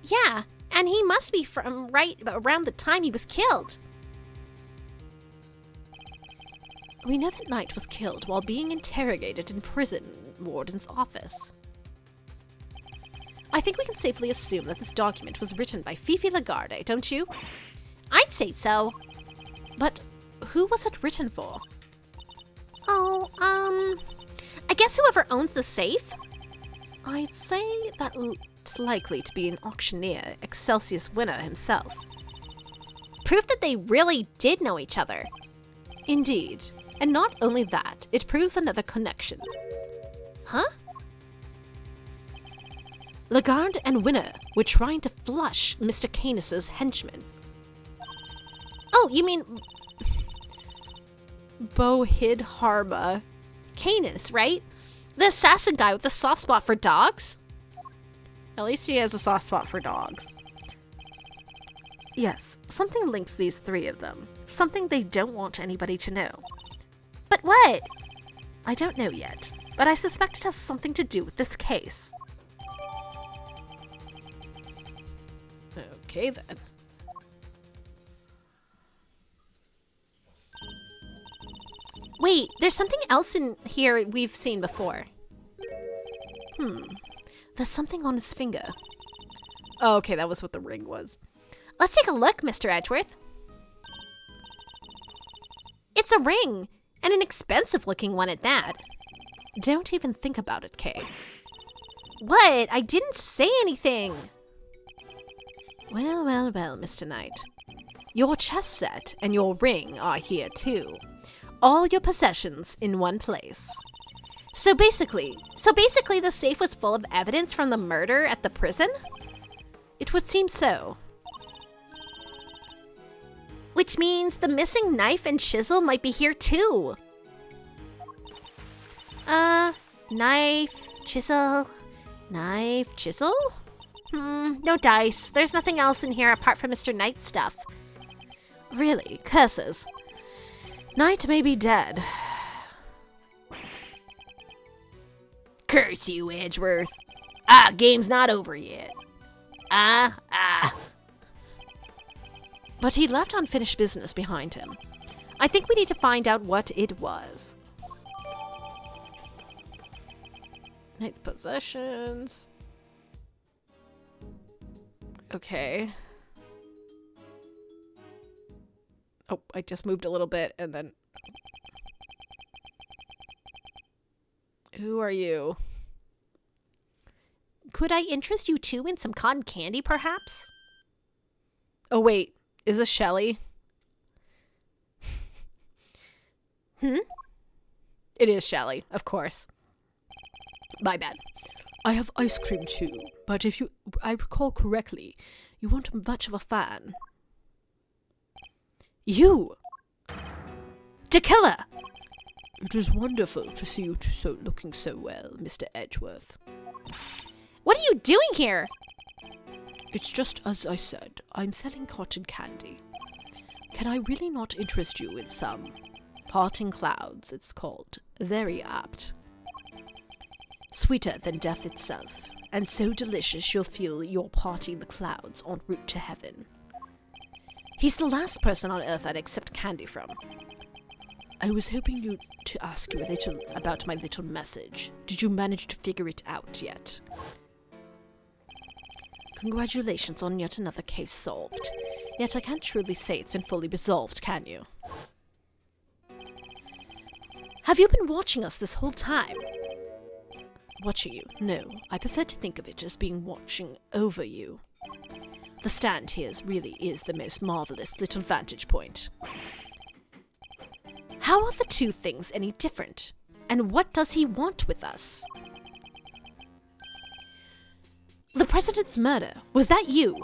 Speaker 3: Yeah, and he must be from right around the time he was killed.
Speaker 2: We know that Knight was killed while being interrogated in prison warden's office. I think we can safely assume that this document was written by Fifi Lagarde, don't you?
Speaker 3: I'd say so.
Speaker 2: But who was it written for?
Speaker 3: Oh, I guess whoever owns the safe?
Speaker 2: I'd say that it's likely to be an auctioneer, Excelsius winner himself.
Speaker 3: Proof that they really did know each other.
Speaker 2: Indeed. And not only that, it proves another connection.
Speaker 3: Huh?
Speaker 2: Lagarde and Winner were trying to flush Mr. Canis's henchmen.
Speaker 3: Oh, you mean
Speaker 2: Bohid Harba.
Speaker 3: Canis, right? The assassin guy with the soft spot for dogs?
Speaker 1: At least he has a soft spot for dogs.
Speaker 2: Yes, something links these three of them. Something they don't want anybody to know.
Speaker 3: But what?
Speaker 2: I don't know yet, but I suspect it has something to do with this case.
Speaker 1: Okay, then.
Speaker 3: Wait, there's something else in here we've seen before.
Speaker 2: There's something on his finger.
Speaker 1: Oh, okay, that was what the ring was.
Speaker 3: Let's take a look, Mr. Edgeworth. It's a ring, and an expensive-looking one at that.
Speaker 2: Don't even think about it, Kay.
Speaker 3: What? I didn't say anything.
Speaker 2: Well, Mr. Knight. Your chess set and your ring are here too. All your possessions in one place.
Speaker 3: So basically the safe was full of evidence from the murder at the prison?
Speaker 2: It would seem so.
Speaker 3: Which means the missing knife and chisel might be here too. Knife, chisel. No dice. There's nothing else in here apart from Mr. Knight's stuff.
Speaker 2: Really, curses. Knight may be dead.
Speaker 3: Curse you, Edgeworth. Game's not over yet.
Speaker 2: But he left unfinished business behind him. I think we need to find out what it was.
Speaker 1: Knight's possessions. Okay. Oh, I just moved a little bit and then... Who are you?
Speaker 3: Could I interest you two in some cotton candy, perhaps?
Speaker 1: Oh, wait. Is this Shelley? It is Shelley, of course. My bad.
Speaker 4: I have ice cream too, but if I recall correctly, you weren't much of a fan.
Speaker 3: You! Dakilla!
Speaker 4: It is wonderful to see you looking so well, Mr. Edgeworth.
Speaker 3: What are you doing here?
Speaker 4: It's just as I said, I'm selling cotton candy. Can I really not interest you in some? Parting clouds, it's called. Very apt. Sweeter than death itself, and so delicious you'll feel you're parting the clouds en route to heaven.
Speaker 3: He's the last person on Earth I'd accept candy from.
Speaker 4: I was hoping to ask you a little about my little message. Did you manage to figure it out yet?
Speaker 2: Congratulations on yet another case solved. Yet I can't truly say it's been fully resolved, can you?
Speaker 3: Have you been watching us this whole time?
Speaker 2: Watching you? No, I prefer to think of it as being watching over you. The stand here really is the most marvelous little vantage point.
Speaker 3: How are the two things any different? And what does he want with us? The president's murder, was that you?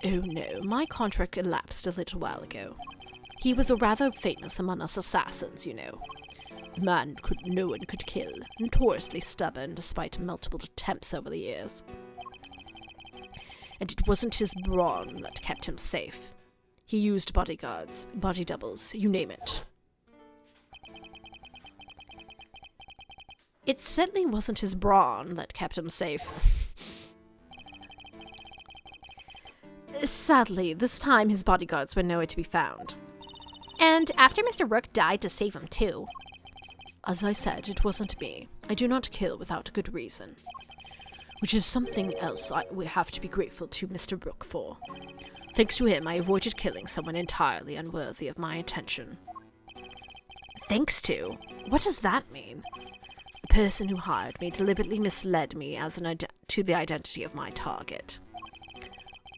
Speaker 2: Oh no, my contract elapsed a little while ago. He was a rather famous among us assassins, you know. The man no one could kill, notoriously stubborn despite multiple attempts over the years. And it wasn't his brawn that kept him safe. He used bodyguards, body doubles, you name it. It certainly wasn't his brawn that kept him safe. Sadly, this time his bodyguards were nowhere to be found.
Speaker 3: And after Mr. Rook died to save him too.
Speaker 2: As I said, it wasn't me. I do not kill without a good reason. Which is something else we have to be grateful to Mr. Rook for. Thanks to him, I avoided killing someone entirely unworthy of my attention.
Speaker 3: Thanks to?
Speaker 2: What does that mean? The person who hired me deliberately misled me as to the identity of my target.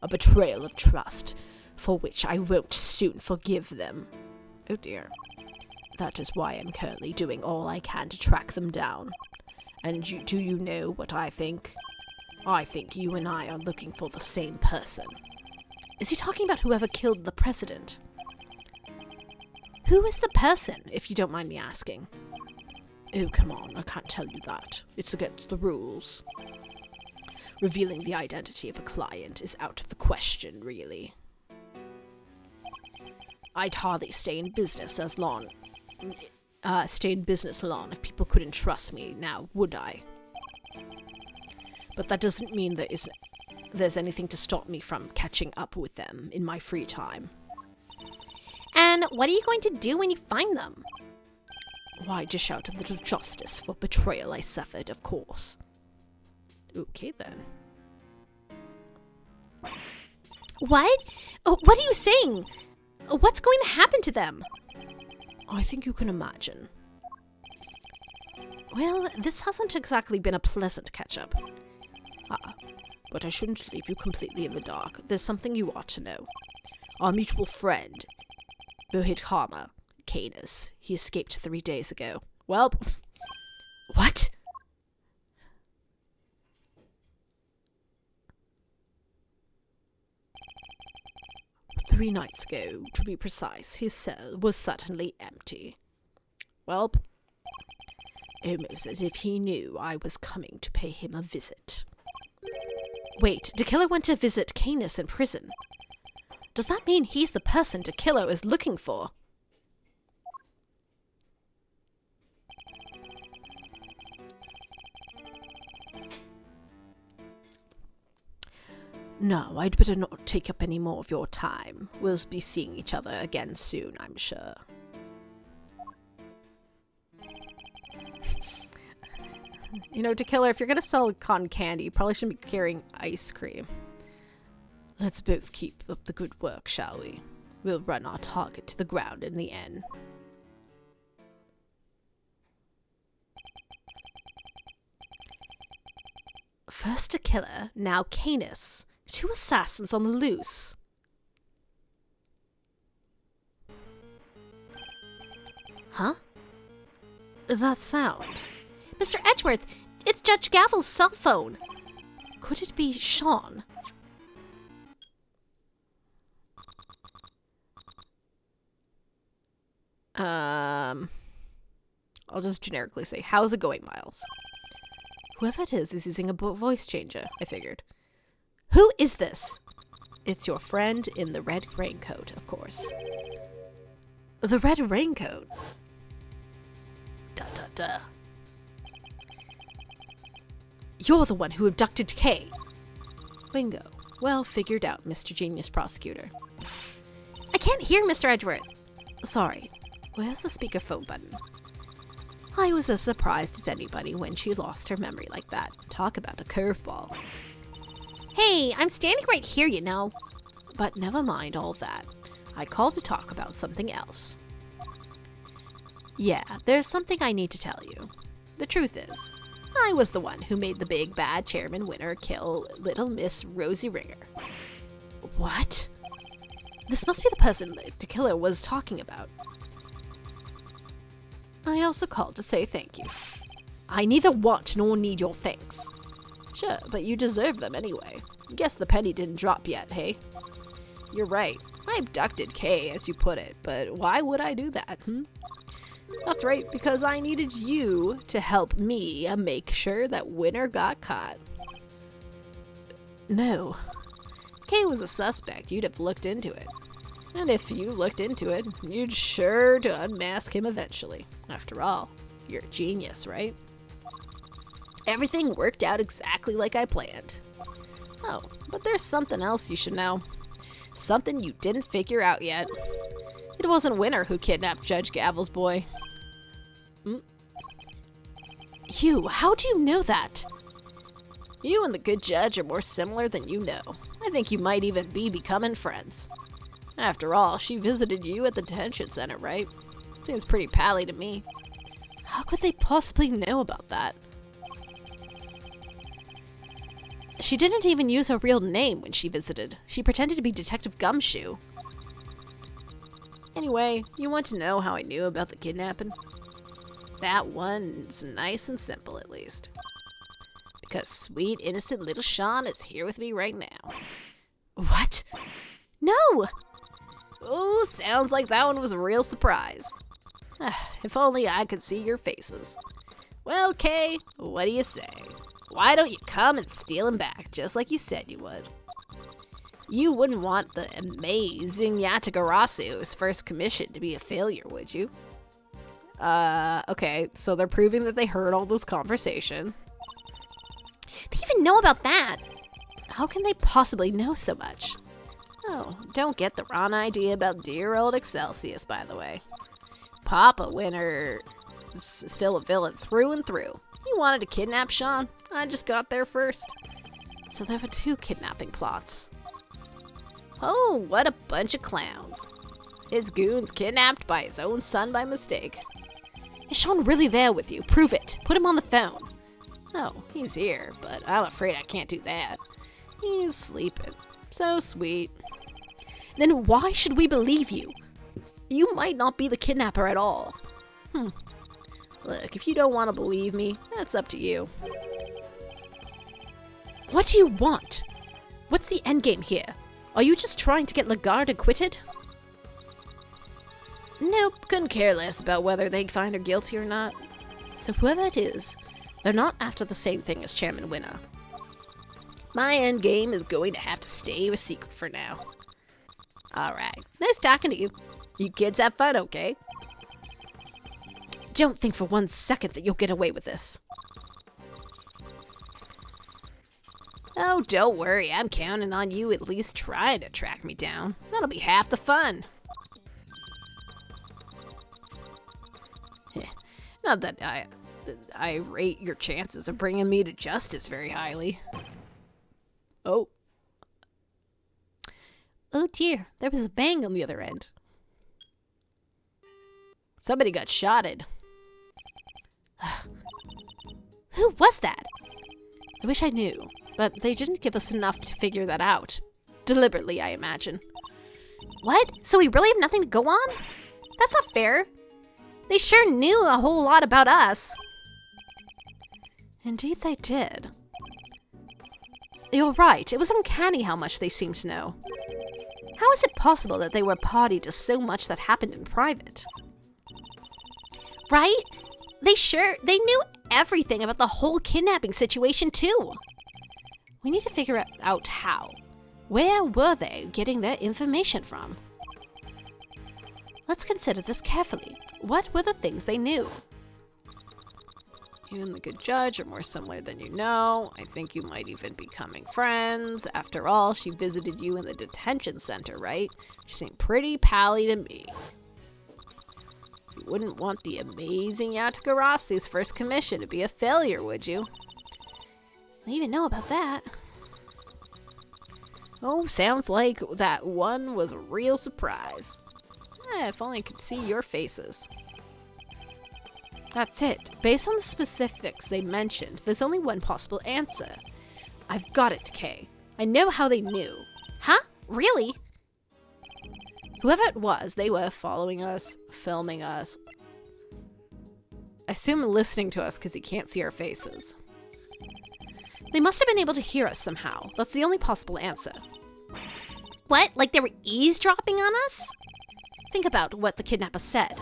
Speaker 2: A betrayal of trust, for which I won't soon forgive them. Oh dear. That is why I'm currently doing all I can to track them down. And do you know what I think? I think you and I are looking for the same person. Is he talking about whoever killed the president?
Speaker 3: Who is the person,
Speaker 2: If you don't mind me asking. Oh, come on, I can't tell you that. It's against the rules. Revealing the identity of a client is out of the question, really. I'd hardly stay in business long if people couldn't trust me now, would I? But that doesn't mean there's anything to stop me from catching up with them in my free time.
Speaker 3: And what are you going to do when you find them?
Speaker 2: Why, dish out a little justice for betrayal I suffered, of course. Okay, then.
Speaker 3: What? Oh, what are you saying? What's going to happen to them?
Speaker 2: I think you can imagine. Well, this hasn't exactly been a pleasant catch-up. But I shouldn't leave you completely in the dark. There's something you ought to know. Our mutual friend, Bohid Kama, Canis, he escaped 3 days ago. Well,
Speaker 3: what?
Speaker 2: Three nights ago, to be precise, his cell was certainly empty. Well, almost as if he knew I was coming to pay him a visit.
Speaker 3: Wait, Dakilla went to visit Canis in prison. Does that mean he's the person Dakilla is looking for?
Speaker 4: No, I'd better not take up any more of your time. We'll be seeing each other again soon, I'm sure.
Speaker 1: You know, to Killer, if you're gonna sell cotton candy, you probably shouldn't be carrying ice cream.
Speaker 4: Let's both keep up the good work, shall we? We'll run our target to the ground in the end.
Speaker 2: First a killer, now Canis. 2 assassins on the loose. Huh? That sound.
Speaker 3: Mr. Edgeworth, it's Judge Gavel's cell phone.
Speaker 2: Could it be Sean?
Speaker 1: I'll just generically say, how's it going, Miles?
Speaker 2: Whoever it is using a voice changer, I figured.
Speaker 3: Who is this?
Speaker 2: It's your friend in the red raincoat, of course. The red raincoat?
Speaker 3: Duh.
Speaker 2: You're the one who abducted Kay.
Speaker 4: Bingo. Well figured out, Mr. Genius Prosecutor.
Speaker 3: I can't hear Mr. Edgeworth.
Speaker 2: Sorry. Where's the speakerphone button? I was as surprised as anybody when she lost her memory like that. Talk about a curveball.
Speaker 3: Hey, I'm standing right here, you know.
Speaker 2: But never mind all that. I called to talk about something else. Yeah, there's something I need to tell you. The truth is, I was the one who made the big bad Chairman Winner kill Little Miss Rosie Ringer. What? This must be the person the killer was talking about. I also called to say thank you. I neither want nor need your thanks. Sure, but you deserve them anyway. Guess the penny didn't drop yet, hey? You're right. I abducted Kay, as you put it, but why would I do that, That's right, because I needed you to help me make sure that Winner got caught. No. Kay was a suspect. You'd have looked into it. And if you looked into it, you'd sure to unmask him eventually. After all, you're a genius, right? Everything worked out exactly like I planned. Oh, but there's something else you should know. Something you didn't figure out yet. It wasn't Winner who kidnapped Judge Gavel's boy. You, how do you know that? You and the good judge are more similar than you know. I think you might even be becoming friends. After all, she visited you at the detention center, right? Seems pretty pally to me. How could they possibly know about that? She didn't even use her real name when she visited. She pretended to be Detective Gumshoe. Anyway, you want to know how I knew about the kidnapping? That one's nice and simple, at least. Because sweet, innocent little Sean is here with me right now. What? No! Oh, sounds like that one was a real surprise. If only I could see your faces. Well, Kay, what do you say? Why don't you come and steal him back, just like you said you would? You wouldn't want the amazing Yatagarasu's first commission to be a failure, would you? Okay, so they're proving that they heard all this conversation.
Speaker 3: They even know about that.
Speaker 2: How can they possibly know so much? Oh, don't get the wrong idea about dear old Excelsius, by the way. Papa Winner is still a villain through and through. He wanted to kidnap Sean. I just got there first. So there were 2 kidnapping plots. Oh, what a bunch of clowns. His goon's kidnapped by his own son by mistake. Is Sean really there with you? Prove it. Put him on the phone. No, he's here, but I'm afraid I can't do that. He's sleeping. So sweet. Then why should we believe you? You might not be the kidnapper at all. Look, if you don't want to believe me, that's up to you. What do you want? What's the endgame here? Are you just trying to get Lagarde acquitted? Nope, couldn't care less about whether they find her guilty or not. So whoever it is, they're not after the same thing as Chairman Winner. My endgame is going to have to stay a secret for now. Alright, nice talking to you. You kids have fun, okay? Don't think for 1 second that you'll get away with this.
Speaker 3: Oh, don't worry. I'm counting on you at least trying to track me down. That'll be half the fun. Not that I rate your chances of bringing me to justice very highly. Oh. Oh dear, there was a bang on the other end. Somebody got shotted. Who was that? I wish I knew, but they didn't give us enough to figure that out. Deliberately, I imagine. What? So we really have nothing to go on? That's not fair. They sure knew a whole lot about us. Indeed they did. You're right, it was uncanny how much they seemed to know. How is it possible that they were party to so much that happened in private? Right? They knew everything about the whole kidnapping situation too. We need to figure out how. Where were they getting their information from? Let's consider this carefully. What were the things they knew? You and the good judge are more similar than you know. I think you might even be becoming friends. After all, she visited you in the detention center, right? She seemed pretty pally to me. You wouldn't want the amazing Yatagarasu's first commission to be a failure, would you? I didn't even know about that. Oh, sounds like that one was a real surprise. If only I could see your faces. That's it. Based on the specifics they mentioned, there's only one possible answer. I've got it, Kay. I know how they knew. Huh? Really? Whoever it was, they were following us, filming us. I assume listening to us because he can't see our faces. They must have been able to hear us somehow. That's the only possible answer. What? Like they were eavesdropping on us? Think about what the kidnapper said.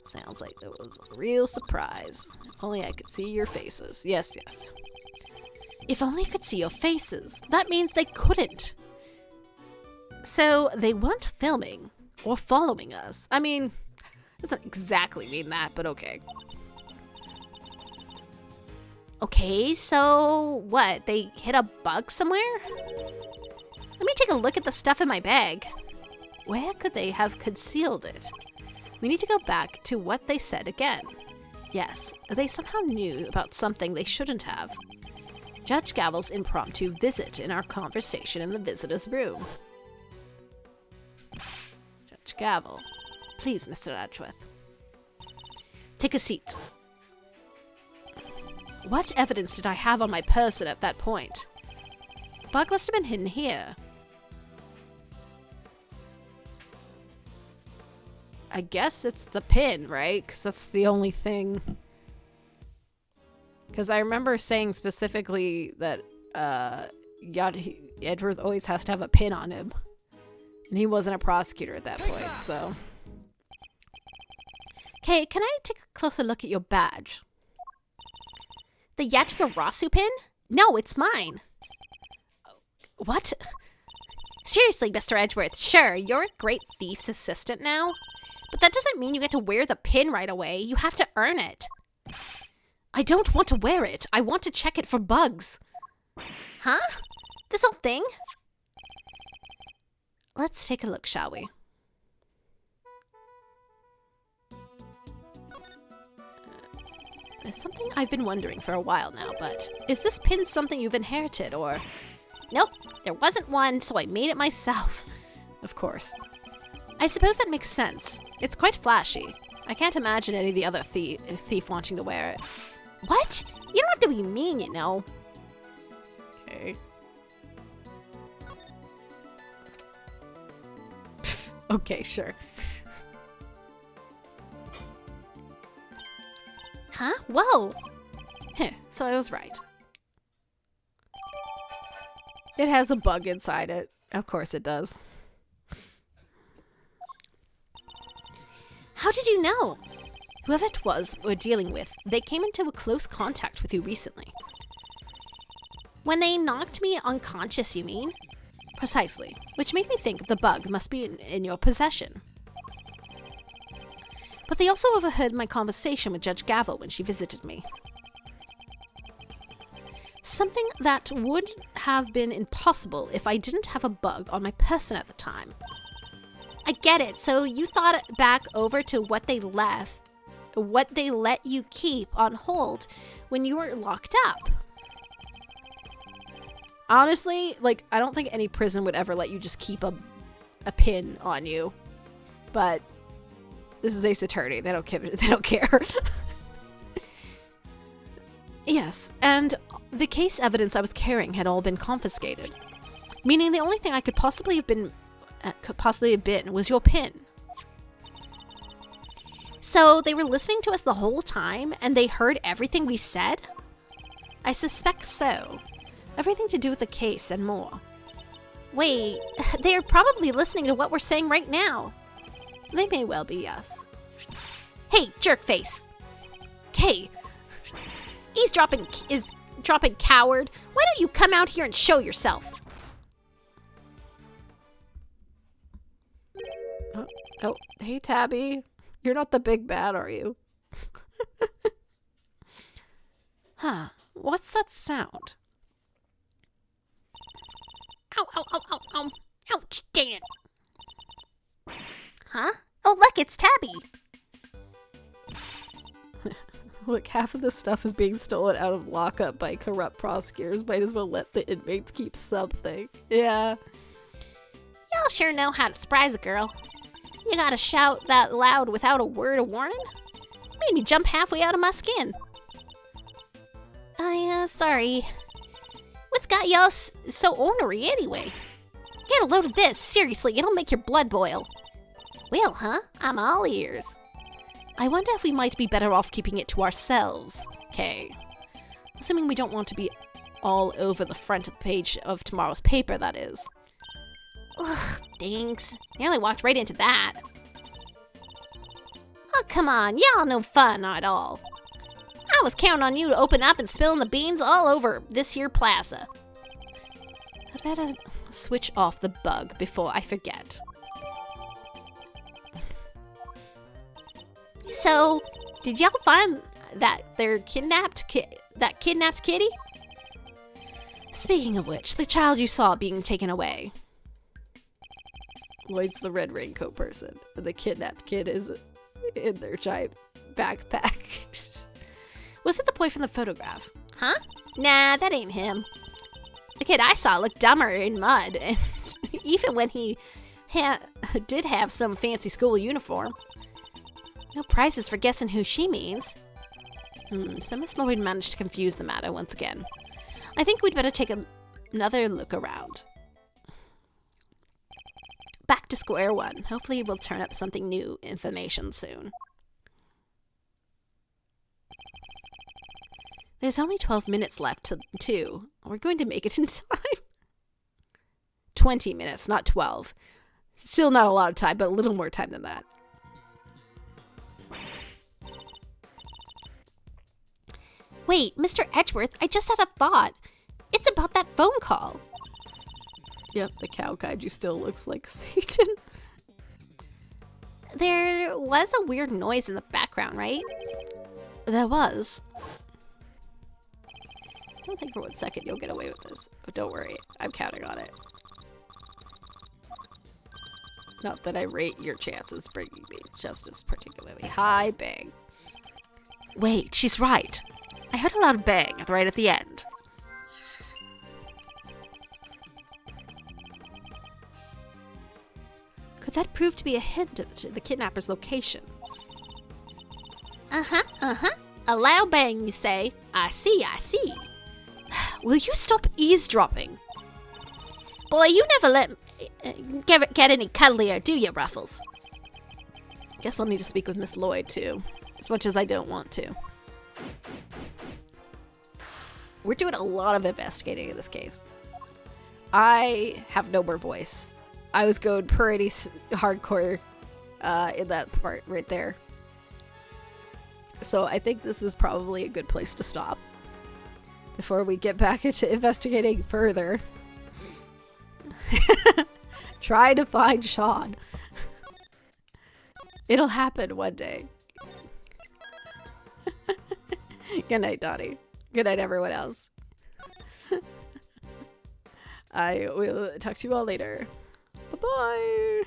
Speaker 3: Sounds like it was a real surprise. If only I could see your faces. Yes, yes. If only I could see your faces. That means they couldn't. So they weren't filming or following us. I mean, it doesn't exactly mean that, but okay. Okay, so what? They hit a bug somewhere? Let me take a look at the stuff in my bag. Where could they have concealed it? We need to go back to what they said again. Yes, they somehow knew about something they shouldn't have. Judge Gavel's impromptu visit in our conversation in the visitor's room. Judge Gavel. Please, Mr. Edgeworth. Take a seat. What evidence did I have on my person at that point? Bug must have been hidden here. I guess it's the pin, right? Because that's the only thing. Because I remember saying specifically that Edgeworth always has to have a pin on him. And he wasn't a prosecutor at that point, so. Okay, can I take a closer look at your badge? The Yatagarasu pin? No, it's mine. What? Seriously, Mr. Edgeworth, sure, you're a great thief's assistant now. But that doesn't mean you get to wear the pin right away. You have to earn it. I don't want to wear it. I want to check it for bugs. Huh? This whole thing? Let's take a look, shall we? There's something I've been wondering for a while now, but is this pin something you've inherited, or... Nope, there wasn't one, so I made it myself. Of course. I suppose that makes sense. It's quite flashy. I can't imagine any of the other thief wanting to wear it. What? You don't have to be mean, you know. Okay. Okay, sure. Huh? Whoa! Heh, so I was right. It has a bug inside it. Of course it does. How did you know? Whoever it was we're dealing with, they came into a close contact with you recently. When they knocked me unconscious, you mean? Precisely, which made me think the bug must be in your possession. But they also overheard my conversation with Judge Gavel when she visited me.
Speaker 2: Something that would have been impossible if I didn't have a bug on my person at the time.
Speaker 3: I get it. So you thought it back over to what they let you keep on hold when you were locked up.
Speaker 2: Honestly, like, I don't think any prison would ever let you just keep a pin on you. But this is Ace Attorney. They don't care. Yes, and the case evidence I was carrying had all been confiscated, meaning the only thing I could possibly have been was your pin.
Speaker 3: So they were listening to us the whole time and they heard everything we said?
Speaker 2: I suspect so. Everything to do with the case and more.
Speaker 3: Wait, they are probably listening to what we're saying right now.
Speaker 2: They may well be, yes.
Speaker 3: Hey, jerkface. Hey, eavesdropping is dropping coward. Why don't you come out here and show yourself?
Speaker 2: Oh, hey, Tabby. You're not the big bad, are you? Huh, what's that sound?
Speaker 3: Ow, ow, ow, ow, ow. Ouch, dang it. Huh? Oh, look, it's Tabby.
Speaker 2: Look, half of this stuff is being stolen out of lockup by corrupt prosecutors. Might as well let the inmates keep something. Yeah.
Speaker 3: Y'all sure know how to surprise a girl. You gotta shout that loud without a word of warning? Made me jump halfway out of my skin. Sorry. What's got y'all so ornery anyway? Get a load of this. Seriously, it'll make your blood boil. Well, huh? I'm all ears.
Speaker 2: I wonder if we might be better off keeping it to ourselves, Kay. Assuming we don't want to be all over the front of the page of tomorrow's paper, that is.
Speaker 3: Ugh, thanks. Nearly walked right into that. Oh, come on. Y'all no fun at all. I was counting on you to open up and spilling the beans all over this here plaza.
Speaker 2: I'd better switch off the bug before I forget.
Speaker 3: So, did y'all find that kidnapped kitty?
Speaker 2: Speaking of which, the child you saw being taken away. Lloyd's the red raincoat person, and the kidnapped kid is in their giant backpack. Was it the boy from the photograph?
Speaker 3: Huh? Nah, that ain't him. The kid I saw looked dumber in mud, and even when he did have some fancy school uniform. No prizes for guessing who she means.
Speaker 2: So Miss Lloyd managed to confuse the matter once again. I think we'd better take another look around. Back to square one. Hopefully we'll turn up something new information soon. There's only 12 minutes left to 2. We're going to make it in time. 20 minutes, not 12. Still not a lot of time, but a little more time than that.
Speaker 3: Wait, Mr. Edgeworth, I just had a thought. It's about that phone call.
Speaker 2: Yep, the cow kaiju still looks like Satan.
Speaker 3: There was a weird noise in the background, right?
Speaker 2: There was. I don't think for 1 second you'll get away with this. But don't worry, I'm counting on it. Not that I rate your chances bringing me justice particularly high. Bang. Wait, she's right. I heard a loud bang right at the end. Could that prove to be a hint to the kidnapper's location?
Speaker 3: A loud bang, you say? I see.
Speaker 2: Will you stop eavesdropping?
Speaker 3: Boy, you never let get any cuddlier, do you, Ruffles?
Speaker 2: Guess I'll need to speak with Miss Lloyd, too. As much as I don't want to. We're doing a lot of investigating in this case. I have no more voice. I was going pretty hardcore in that part right there. So I think this is probably a good place to stop before we get back into investigating further. Try to find Sean. It'll happen one day. Good night, Donnie. Good night, everyone else.
Speaker 1: I will talk to you all later. Bye-bye.